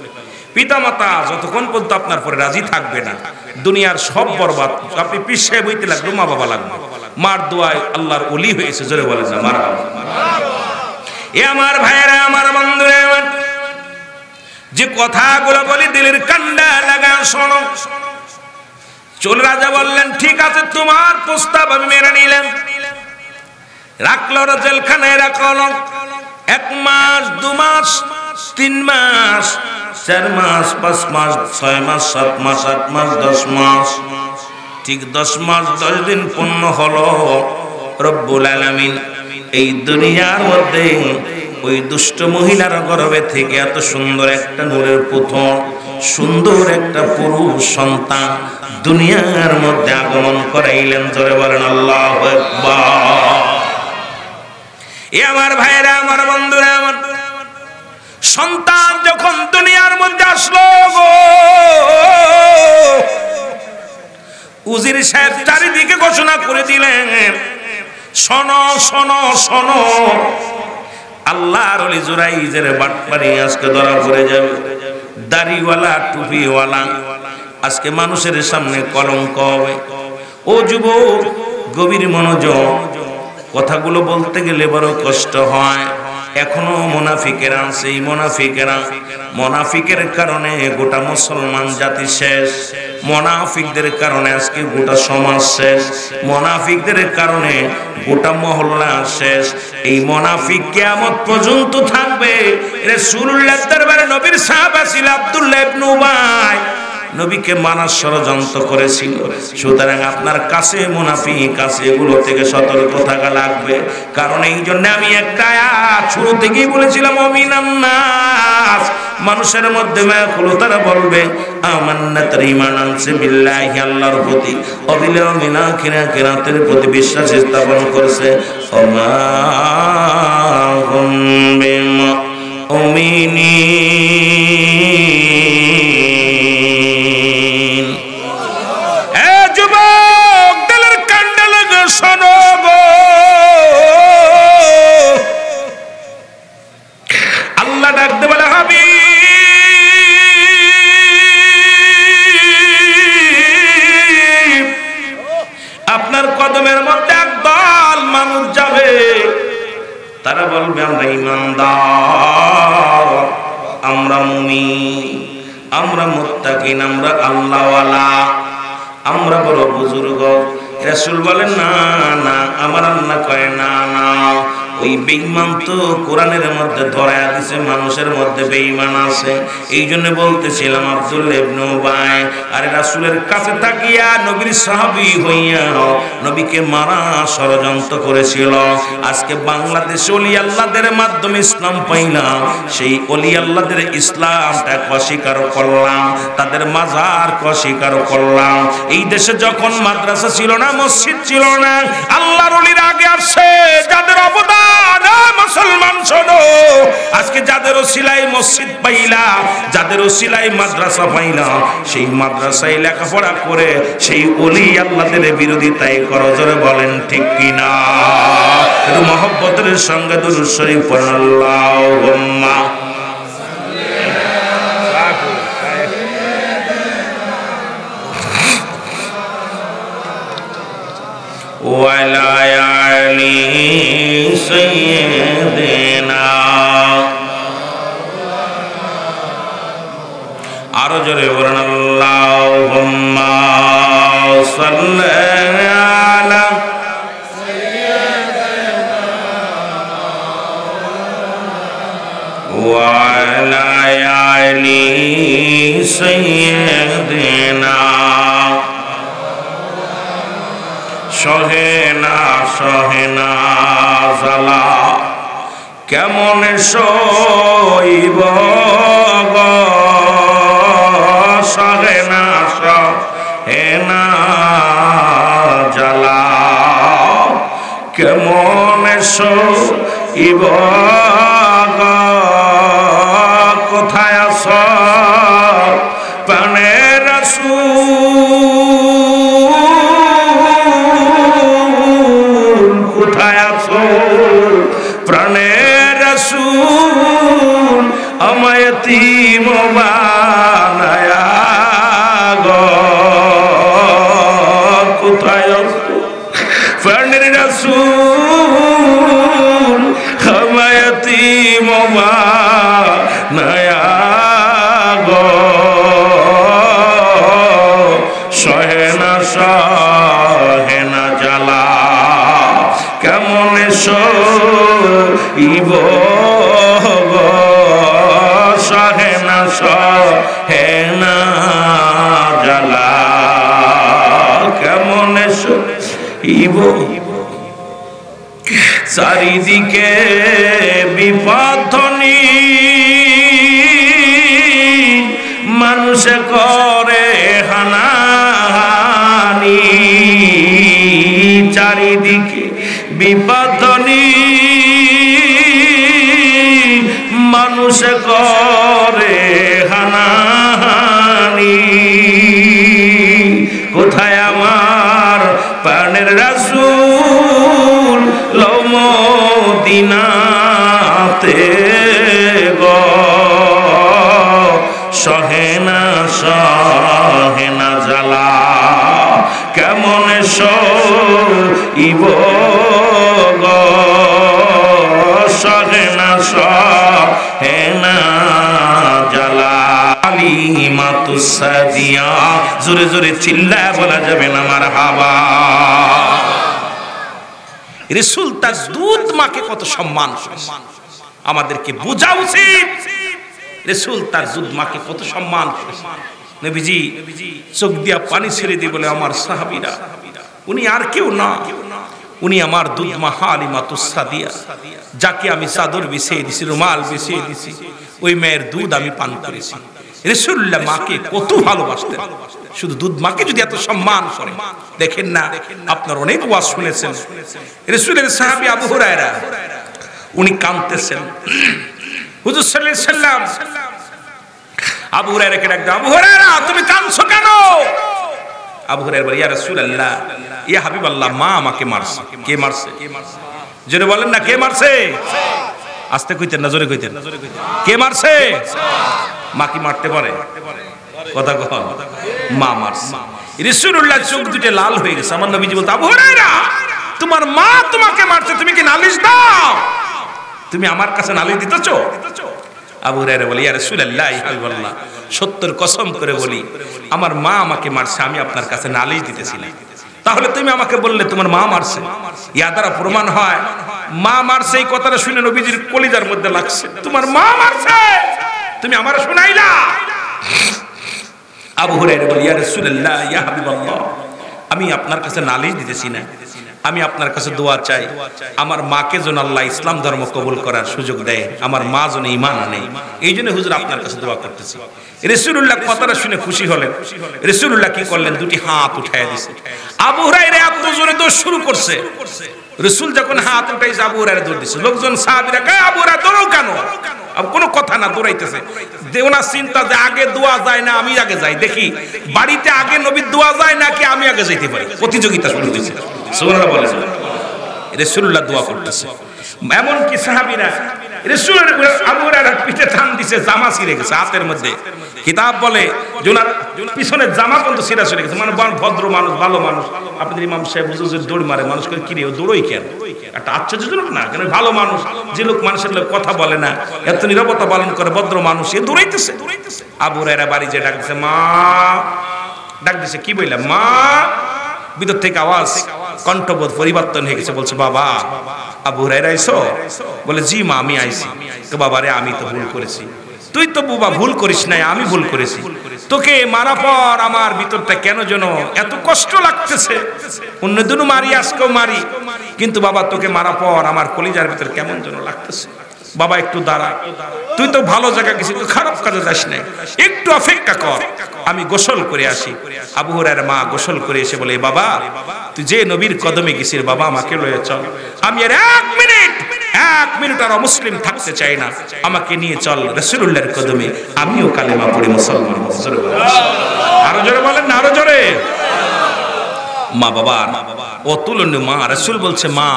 পিতামাতা যতক্ষণ পর্যন্ত আপনার পরে রাজি থাকবে না, দুনিয়ার সব বরবাদ। আপনি পিছায় বইতে লাগলো, মা বাবা লাগবে, মার দোয়ায় আল্লাহর ওলি হয়েছে। জোরে বলে না মারহাবা। এ আমার ভাইয়েরা, আমার বন্ধুরা, আমার যে কথাগুলো বলি দিলের কান্ডা লাগা শোনো। চোল রাজা বললেন, ঠিক আছে, তোমার প্রস্তাব আমি মেনে নিলাম। রাখলো জেলখানায়, রাখলো 1 মাস, 2 মাস, 3 মাস, 4 মাস, 5 মাস, 6 মাস, 7 মাস, 8 মাস, 10 মাস। ঠিক 10 মাস 10 দিন পূর্ণ হলো। রব্বুল আলামিন এই দুনিয়ার মধ্যে ওই দুষ্ট মহিলার গর্ভে থেকে এত সুন্দর একটা নূরের পুত্র, সুন্দর একটা পুরুষ সন্তান দুনিয়ার মধ্যে আগমন করাইলেন। জোরে বলেন আল্লাহু আকবার। এ আমার ভাইরা, আমার বন্ধুরা, আমার সন্তান যখন দুনিয়ার মধ্যে আসলো গো, উজির সাহেব চারিদিকে ঘোষণা করে দিলেন, শোনো শোনো শোনো, আল্লাহর ওলি জুরাইজের বাটপারি আজকে ধরা পড়ে যাবে। দাড়িওয়ালা, টুপিওয়ালা আজকে মানুষের সামনে কলঙ্ক হবে। ও যুবক, গভীর মনোযোগ, কথাগুলো বলতে গেলে বড় কষ্ট হয়। এখনো মুনাফিকেরা আছে। এই মুনাফিকের কারণে গোটা মুসলমান জাতি শেষ। মুনাফিকদের কারণে আজকে গোটা সমাজ শেষ। মুনাফিকদের কারণে গোটা মহল্লা শেষ। এই মুনাফিক কিয়ামত পর্যন্ত থাকবে। রাসূলুল্লাহ দরবারে নবীর সাহাবা ছিল আব্দুল্লাহ ইবনে উবাই, নবীকে মানার ষড়যন্ত্র করেছিল। সুতরাং আপনার কাছে মুনাফিক আছে, এগুলো থেকে সতর্ক থাকা লাগবে। কারণ এই জন্য আমি একটা আয়াত শুরু থেকেই বলেছিলাম, অমিনান নাস, মানুষের মধ্যে মায়াকুল, তারা বলবে আমান্না, তারা ঈমান আনছে বিল্লাহি, আল্লাহর প্রতি, অবিল মিল আখিরাতের প্রতি বিশ্বাস স্থাপন করছে। ওমা হুম বিমুমিনিন। এ যুবক, দিলের কান্ডা লাগে শোনো গো, আল্লাহ ডাকতে বলে, হাবিব, আপনার কদমের মধ্যে একদল মানুষ যাবে। তারা বলবে, আমরা ঈমানদার, আমরা মুমিন, আমরা মুত্তাকিন, আমরা আল্লাহওয়ালা, আমরা বড় বুজুর্গ। রাসূল বলেন, না না, আমার আল্লাহ কয় না না, ওই বেঈমান তো কোরআনের মধ্যে ধরায়া দিছে, মানুষের মধ্যে বেঈমান আছে। এই জন্য বলতেছিলাম, আব্দুল্লাহ ইবনে উবাই আরে রাসূলের কাছে থাকিয়া নবীর সাহাবী হইয়া নবীকে মারা ষড়যন্ত্র করেছিল। আজকে বাংলাদেশে ওলি আল্লাহদের মাধ্যমে ইসলাম পাইলাম, সেই ওলি আল্লাহদের ইসলামটা অস্বীকার করলাম, তাদের মাজার অস্বীকার করলাম। এই দেশে যখন মাদ্রাসা ছিল না, মসজিদ ছিল না, আল্লাহর ওলির আগে আসছে যাদের অবদান, মুসলমান শোনো, আজকে যাদের ওসিলায় মসজিদ পাইলাম, যাদের ওসিলায় মাদ্রাসা পাইলাম, সেই মাদ্রাসায় লেখাপড়া করে সেই ওলি আল্লাহদের বিরোধিতাই করো। জোরে বলেন ঠিক কিনা? একটু মহব্বতের সঙ্গে দুরূদ শরীফ পড়ুন, আল্লাহুম্মা ওয়ালা আলি সাইয়্যিদিনা। আরো জোরে বলুন, আল্লাহুম্মা সাল্লি আলা ওয়ালা আলি সাইয়্যিদিনা। সহেনা সহেনা জালা কেমন সইব গো, সহেনা সহেনা জালা কেমন সইব গো, কোথায় আছ প্রাণের রাসূল, কোথায় আছো প্রাণের রাসূল, আমায় এতিম সহে না জ্বালা কেমনে সইব গো সহে না জ্বালা কেমনে সইব চারিদিকে বিপদনি মানুষে করে হানাহানি চারিদিকে বিপদনি মানুষে করে হানাহানি কোথায় আমার প্রাণের রাসূল লও মদিনাতে গো সহে না জ্বালা কেমনে সইব গো সহে না জ্বালা হালিমাতুস সাদিয়া জোরে জোরে চিল্লায় বলা যাবে না মারহাবা। রাসূল তার দুধ মাকে কত সম্মান আমাদেরকে বোঝা উচিত। রাসূল তার দুধ মাকে কত সম্মান নবীজি চোখ দিয়া পানি ছেড়ে দিয়ে বলে আমার সাহাবীরা উনি আর কেউ না, উনি আমার দুধ মা হালিমাতুস সাদিয়া যাকে আমি চাদর বিছিয়ে দিছি রুমাল বিছিয়ে দিছি ওই মেয়ের দুধ আমি পান করেছি। রাসূলুল্লাহ মাকে কত ভালোবাসতেন। শুধু দুধ মাকে যদি এত সম্মান করে দেখেন না আপনার অনেক ওয়াজ শুনেছেন। রাসূলের সাহাবী আবু হুরায়রা উনি কাঁদতেছেন। হুজুর সাল্লাল্লাহু আলাইহি সাল্লাম আবু হুরায়রাকে ডাকতে আবু হুরায়রা তুমি কাঁদছো কেন? আবু হুরায়রা বলে ইয়া রাসূলুল্লাহ ইয়া হাবিবাল্লাহ মা আমাকে মারছে। কে মারছে? জোরে বলেন না কে মারছে? আস্তে কইতেন না জোরে কইতেন। কে মারছে? মা কি মারতে পারে? কথা কন মা মারছে। রাসূলুল্লাহ চোখ দুটো লাল হয়ে গেছে। আমার নবীজি বলতে আবু হুরায়রা তোমার মা তোমাকে মারছে তুমি কি নালিশ দাও? তুমি আমার কাছে নালিশ দিতেছো? আবু হুরায়রা বলে ইয়া রাসূলুল্লাহ ইয়া হাবিবাল্লাহ সত্যের কসম করে বলি আমার মা আমাকে মারছে আমি আপনার কাছে নালিশ দিতেছি না। তাহলে তুমি আমাকে বললে তোমার মা মারছে, ইয়া দ্বারা প্রমাণ হয় মা মারছে। এই কথাটা শুনে নবীজির কলিজার মধ্যে লাগছে। তোমার মা মারছে তুমি আমারে শুনাইলা? আবু হুরায়রা বলে ইয়া রাসূলুল্লাহ ইয়া হাবিবাল্লাহ আমি আপনার কাছে নালিশ দিতেছি না, আমি আপনার কাছে দোয়া চাই আমার মাকে যেন আল্লাহ ইসলাম ধর্ম কবুল করার সুযোগ দেয়, আমার মা যেন ঈমান আনে। এই জন্য হুজুর আপনার কাছে দোয়া করতেছি। রাসূলুল্লাহ কথাটা শুনে খুশি হলেন। রাসূলুল্লাহ কি করলেন? দুটি হাত উঠায় দিয়েছে। আবু হুরায়রা এত জোরে দৌড় শুরু করছে। রাসূল যখন হাত উঠাইছে আবু হুরায়রা দৌড় দিয়েছে। লোকজন সাহাবীরা কয় আবু হুরায়রা দৌড়াও কেন? আর কোনো কথা না দৌড়াইতেছে। দেওনা চিন্তা যে আগে দোয়া যায় না আমি আগে যাই দেখি বাড়িতে আগে নবীর দোয়া যায় নাকি আমি আগে যাইতে পারি। প্রতিযোগিতা শুরু হয়েছে। সুবহানাল্লাহ বলেন। রাসূলুল্লাহ দোয়া করতেছে। এমন কি সাহাবীরা রাসূলের আবু হুরায়রার পিঠে টান দিছে, জামা ছিঁড়ে গেছে হাতের মধ্যে। কিতাব বলে জোনার পিছনের জামা পর্যন্ত ছিঁড়া চলে গেছে। মানে ভদ্র মানুষ ভালো মানুষ আপনাদের ইমাম সাহেব হুজুর দৌড় মারে মানুষ করে কিরে ও দৌড়ই কেন? একটা আশ্চর্যজনক না? কেন ভালো মানুষ যে লোক মানুষের লোক কথা বলে না এত নীরবতা পালন করে ভদ্র মানুষ এ দৌড়াইতেছে। আবু হুরায়রা বাড়ি যে ডাক দিছে মা, ডাক দিছে কি বললাম মা, ভিতর থেকে আওয়াজ কণ্ঠবোধ পরিবর্তন হয়ে গেছে। বলছে বাবা আবু হুরায়রা আইছো? বলে জি মা আমি আইছি। তো বাবা রে আমি তো ভুল করেছি। তুই তো বাবা ভুল করিস নাই, আমি ভুল করেছি। তোকে মারা পর আমার ভিতরটা কেন যেন এত কষ্ট লাগতেছে। অন্যদিন মারি আজকেও মারি, কিন্তু বাবা তোকে মারা পর আমার কলিজার ভিতর কেমন যেন লাগতেছে। বাবা একটু দাঁড়া, তুই তো ভালো জায়গা গেছিস, তুই খারাপ কাজে যাস নাই, একটু অপেক্ষা কর আমি গোসল করে আসি। আবু হুরায়রার মা গোসল করে এসে বলে বাবা তুই যে নবীর কদমে গেছিস বাবা আমাকে লয়ে চল। আমি আর এক মিনিট আর অমুসলিম থাকতে চাই না, আমাকে নিয়ে চল রাসূলুল্লাহর কদমে, আমিও কালেমা পড়ে মুসলমান। আরো জোরে বলেন না, আরো জোরে। মা বাবা অতুলনীয় মা। রাসূল বলছে মা,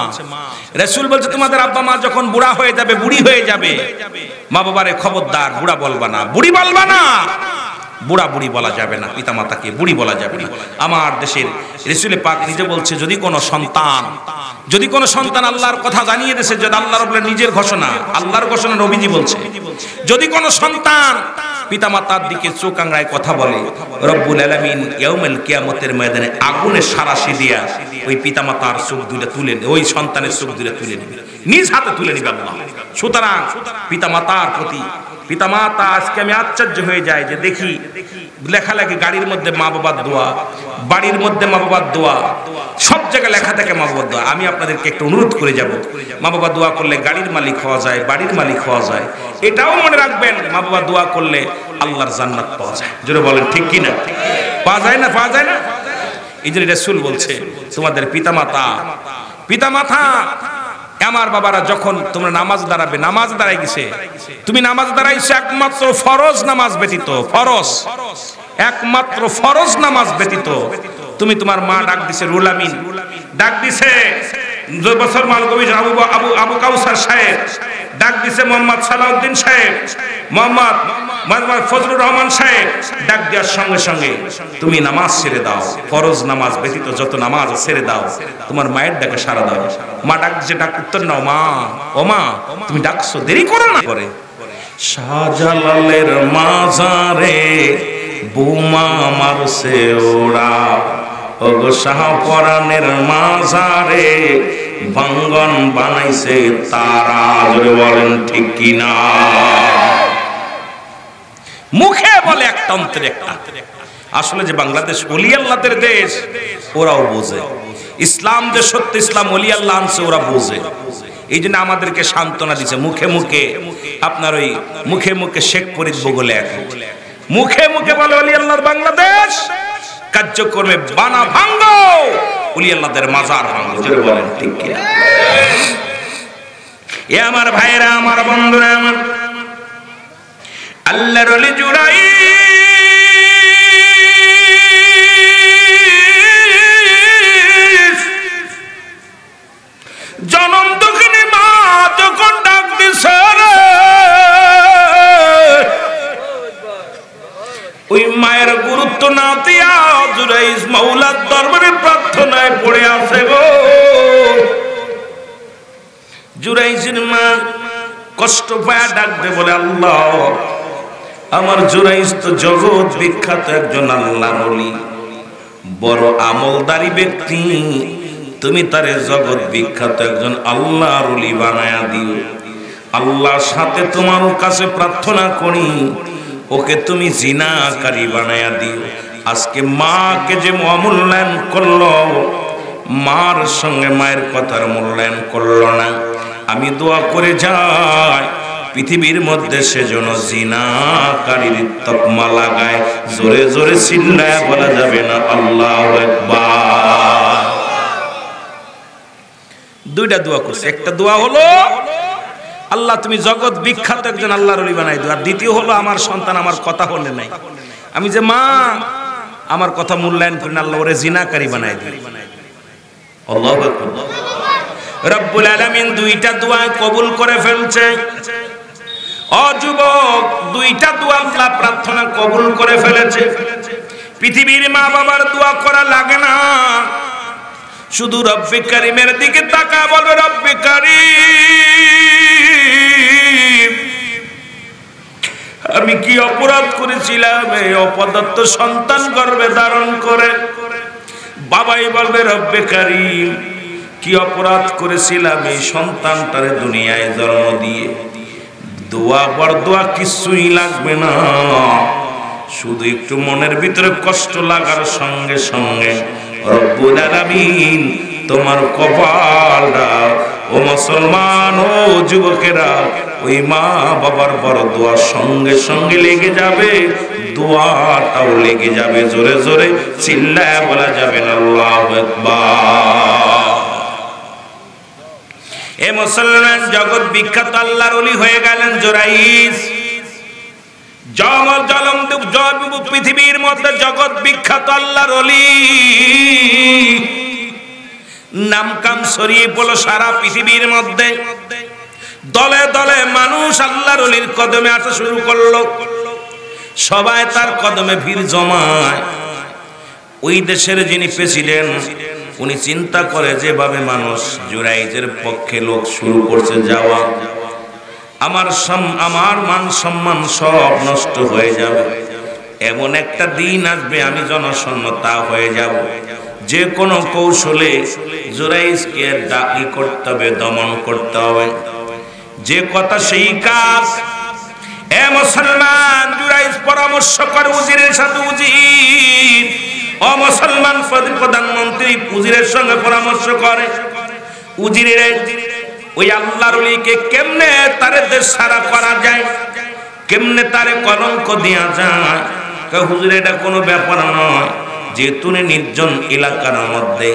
রাসূল বলছে তোমাদের আব্বা মা যখন বুড়া হয়ে যাবে বুড়ি হয়ে যাবে মা বাবারে খবরদার বুড়া বলবা না বুড়ি বলবা না। বুড়া বুড়ি বলা যাবে না, পিতামাতাকে বুড়ি বলা যাবে না। আমার দেশের রাসূল পাক নিজে বলছে, যদি কোনো সন্তান আল্লাহর কথা জানিয়ে দিয়েছে, যদি আল্লাহ রাব্বুল নিজের ঘোষণা, আল্লাহর ঘোষণা নবীজি বলছে, যদি কোনো সন্তান পিতামাতার দিকে চোখ আঙড়ায় কথা বলে, রব্বুল আলামিন ইয়াউমুল কিয়ামতের ময়দানে আগুনে সারাশি দিয়া ওই পিতামাতার চোখ দুইটা তুলে, ওই সন্তানের চোখ দুইটা তুলে নেবে, নিজ হাতে তুলে নেবে আল্লাহ। সুতরাং পিতামাতার প্রতি, পিতামাতা আজকে আমি আশ্চর্য হয়ে যাই যে দেখি লেখালেখি গাড়ির মধ্যে মা বাবার দোয়া, বাড়ির মধ্যে মা বাবার দোয়া, সব জায়গায় লেখা থাকে মা বাবার দোয়া। আমি আপনাদেরকে একটু অনুরোধ করে যাব, মা বাবা দোয়া করলে গাড়ির মালিক হওয়া যায়, বাড়ির মালিক হওয়া যায়। এটাও মনে রাখবেন, মা বাবা দোয়া করলে আল্লাহর জান্নাত পাওয়া যায়। জোরে বলেন ঠিক কি না? পাওয়া যায় না? পাওয়া যায় না? এই জন্য রাসূল বলছে, তোমাদের পিতামাতা আমার বাবারা, যখন তোমরা নামাজ দাঁড়াবে, নামাজ দাঁড়াই গেছে, তুমি নামাজ দাঁড়াইছো একমাত্র ফরজ নামাজ ব্যতীত, একমাত্র ফরজ নামাজ ব্যতীত, তুমি তোমার মা ডাক দিছে রুহুল আমিন, ডাক দিছে বছর মালকবি আবু কাউসার সাহেব, ডাক দিছে মোহাম্মদ সালাউদ্দিন সাহেব, মোহাম্মদ ফজলুর রহমান সাহেব, ডাক দেওয়ার সঙ্গে সঙ্গে তুমি নামাজ ছেড়ে দাও, ফরজ নামাজ ব্যতীত যত নামাজ ছেড়ে দাও, তোমার মায়ের ডাকে সাড়া দাও। মা ডাক দিছে, ডাক উত্তর নাও, মা ও মা তুমি ডাকছো, দেরি করো না। করে শাহজালালের মাজারে বোমা মারছে ওরা, ওগো শাহপরানের মাজারে ভাঙ্গন বানাইছে তারা। জোরে বলেন ঠিক কি না? মুখে বলে একটা, অন্তরে একটা। আসলে যে বাংলাদেশ ওলি আল্লাহদের দেশ, ওরাও বোঝে ইসলাম যে সত্য, ইসলাম ওলি আল্লাহ আনছে, ওরা বোঝে। এই জন্য আমাদেরকে সান্ত্বনা দিছে, মুখে মুখে আপনার ওই মুখে মুখে শেখ ফরিদ বগলে এক, মুখে মুখে বলে ওলি আল্লাহর বাংলাদেশ, কার্যক্রমে বানা ভাঙ্গো, ওলি আল্লাহদের মাজার ভাঙ্গো। জোরে বলেন ঠিক কি না? এ আমার ভাইরা, আমার বন্ধুরা, আমার আল্লাহর ওলি জুরাইস জনম দুঃখিনী মা যখন ডাক দিছে, ওই মায়ের গুরুত্ব না দিয়া জুরাইস মাওলার দরবারে প্রার্থনায় পড়ে আছে গো। জুরাইসের মা কষ্ট পায়া ডাকতে বলে, আল্লাহ আমার জুরাইস তো জগৎ বিখ্যাত একজন আল্লাহর ওলি, বড় আমলদারি ব্যক্তি, তুমি তারে জগৎ বিখ্যাত একজন আল্লাহর ওলি বানায়া দিও। আল্লাহর সাথে তোমার কাছে প্রার্থনা করি, ওকে তুমি জিনাকারী বানায়া দিও। আজকে মাকে যে অমূল্যায়ন করলো, মার সঙ্গে মায়ের কথার মূল্যায়ন করলো না। আমি দোয়া করে যাই, পৃথিবীর মধ্যে সেজন্য জিনাকারীর তকমা লাগায়। জোরে জোরে চিল্লায় বলা যাবে না আল্লাহু আকবার। দুইটা দোয়া করছে, একটা দোয়া হলো আল্লাহ তুমি জগৎ বিখ্যাত একজন আল্লাহর ওলি বানাই দিও, আর দ্বিতীয় হলো আমার সন্তান আমার কথা বলে নাই, আমি যে মা আমার কথা মূল্যায়ন করি না, আল্লাহ ওরে জিনাকারী বানাই দিও। আল্লাহু আকবার। রব্বুল আলামিন দুইটা দোয়া কবুল করে ফেলছে। ও যুবক, দুইটা দোয়া আল্লাহ প্রার্থনা কবুল করে ফেলেছে। পৃথিবীর মা বাবার দোয়া করা লাগে না, শুধু রব্বে কারীমের দিকে তাকা, বলবে রব্বে কারীম আমি কি অপরাধ করেছিলাম এই অপদার্থ সন্তান গর্ভে ধারণ করে? বাবাই বলবে রব্বে কারীম কি অপরাধ করেছিলাম এই সন্তানটারে দুনিয়ায় জন্ম দিয়ে। দোয়া বরদোয়া কিছুই লাগবে না, শুধু একটু মনের ভিতরে কষ্ট লাগার সঙ্গে সঙ্গে রব্বুল আলামিন তোমার কপালটা, ও মুসলমান ও যুবকেরা, ওই মা বাবার বড় দোয়া সঙ্গে সঙ্গে লেগে যাবে, দোয়াটাও লেগে যাবে। জোরে জোরে চিল্লায় বলা যাবে না আল্লাহু আকবার। এ মুসলমান, জগৎ বিখ্যাত আল্লাহর ওলি হয়ে গেলেন জুরাইস। পৃথিবীর মধ্যে জগৎ বিখ্যাত আল্লাহর ওলি, নাম কাম ছড়িয়ে পড়ল সারা পৃথিবীর মধ্যে। দলে দলে মানুষ আল্লাহর ওলির কদমে আসা শুরু করলো। সবাই তার কদমে ভিড় জমায়। ওই দেশের যিনি প্রেসিডেন্ট উনি চিন্তা করে যেভাবে মানুষ জুরাইজের পক্ষে লোক শুরু করছে যাওয়া, আমার মান সম্মান সব নষ্ট হয়ে যাবে। এমন একটা দিন আসবে আমি জনশূন্যতা হয়ে যাব। যে কোনো কৌশলে জুরাইজকে দাবি করতে হবে, দমন করতে হবে। যে কথা সেই কাজ। এ মুসলমান, জুরাইজ পরামর্শ করে উজিরের সাথে। উজির ও মুসলমান প্রধানমন্ত্রী উজিরের সঙ্গে পরামর্শ করে। উজিরের ওই আল্লাহর ওলিকে কেমনে তারে দেশ ছাড়া করা যায়, কেমনে তারে কলঙ্ক দেয়া যায়। হুজুর এটা কোনো ব্যাপার নয়, যেহেতু নির্জন এলাকার মধ্যে,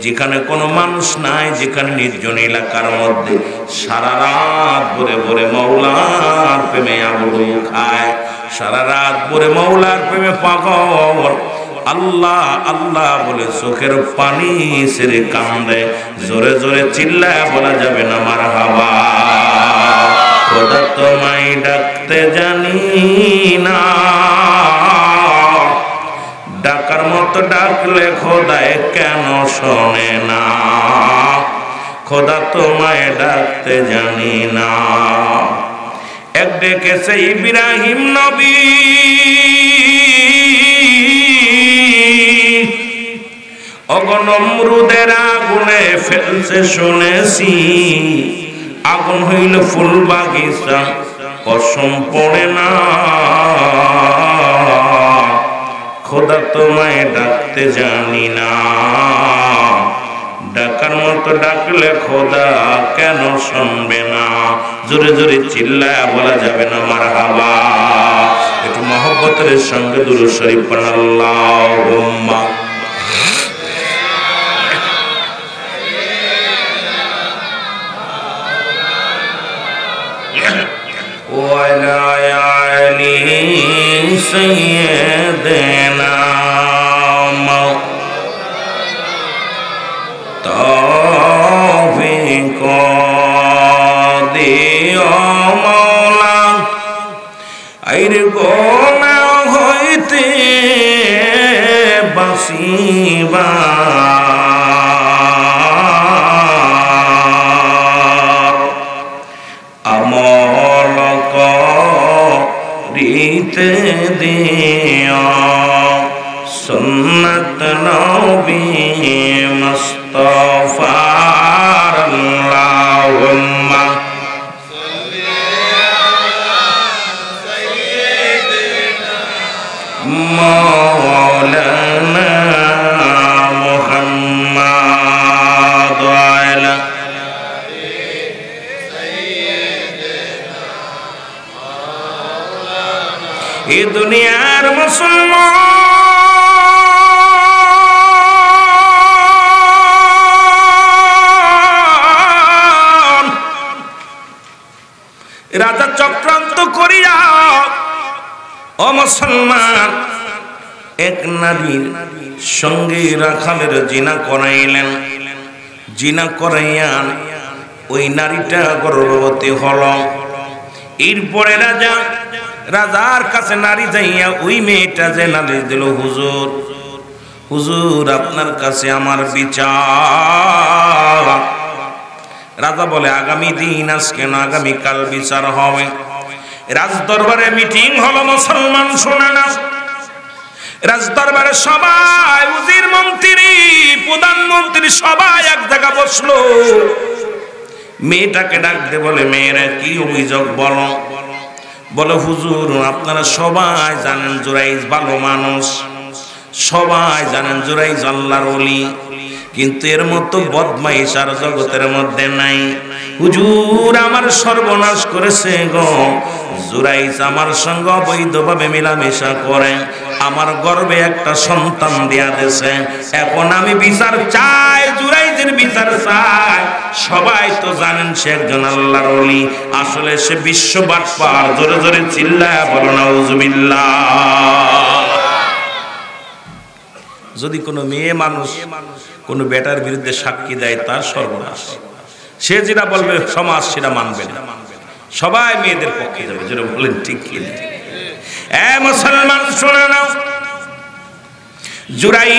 যেখানে কোনো মানুষ নাই, যেখানে নির্জন এলাকার মধ্যে সারা রাত ভরে ভরে মওলার প্রেমে আবুড়ো খায়, সারা রাত ভরে মওলার প্রেমে পাগল, আল্লাহ আল্লাহ বলে চোখের পানি ছেড়ে কান্দে। জোরে জোরে চিল্লায় বলা যাবে না মারহাবা। খোদা তোমায় ডাকতে জানি না, ডাকার মতো ডাকলে খোদায় কেন শোনে না। খোদা তোমায় ডাকতে জানি না। এক ডেকেছে ইব্রাহিম নবী, অগনমরুদের আগুনে ফেলছে শুনেছি। আগুন হইল ফুল বাগিচা, কসম পড়ে না। খোদা তোমায় ডাকতে জানি না, ডাকার মতো ডাকলে খোদা কেন শুনবে না। জোরে জোরে চিল্লায় বলা যাবে না মারহাবা। একটু মহব্বতের সঙ্গে দুরূদ শরীফ পড়ুন। আল্লাহুম্মা وعلى آل سيدنا তৌফিক দিও মওলা, আইর গোনা হইতে বাঁচিবা। রিতে দিও সুন্নত নবী মুস্তাফার। আল্লাহুম্মা সাল্লি আলা সাইয়্যিদিনা মাওলানা মুহাম্মাদ ওয়া আলা এ দুনিয়ার মুসলমান রাজা চক্রান্ত করিয়া ও মুসলমান এক নারীর সঙ্গে রাখালের জিনা করাইলেন। জিনা করাইয়া ওই নারীটা গর্ভবতী হল। এরপরে রাজার কাছে নারী যাইয়া ওই মেয়েটা যে নালিশ দিল, হুজুর হুজুর আপনার কাছে আমার বিচার। রাজা বলে আগামী দিন, আজকে না আগামীকাল বিচার হবে। রাজদরবারে মিটিং হলো। মুসলমান শোনে না, রাজদরবারে সবাই, উজির মন্ত্রী প্রধানমন্ত্রী সবাই এক জায়গা বসলো। মেয়েটাকে ডাকতে বলে, মেয়েরা কি অভিযোগ বলো। বলে হুজুর আপনারা সবাই জানেন জুরাইজ ভালো মানুষ, সবাই জানেন জুরাইজ আল্লাহর ওলি, কিন্তু এর মতো বদমাইশ আর জগতের মধ্যে নাই। হুজুর আমার সর্বনাশ করেছে গো। জুরাইজ আমার সঙ্গে অবৈধভাবে মেলামেশা করে, আমার গর্ভে একটা সন্তান দেয়া দিয়েছে। এখন আমি বিচার চাই, জুরাইজের বিচার চাই। সবাই তো জানেন সে একজন আল্লাহর ওলি, আসলে সে বিশ্ব বাটপার। জোরে জোরে চিল্লায়া বলো নাউজুবিল্লাহ। যদি কোনো মেয়ে মানুষ কোনো বেটার বিরুদ্ধে সাক্ষী দেয় তার সর্বনাশ। সে যেটা বলবে সমাজ সেটা মানবে না, সবাই মেয়েদের পক্ষে যাবে। যেটা বলেন ঠিক কি? এ মুসলমান শুনে নাও, জুরাই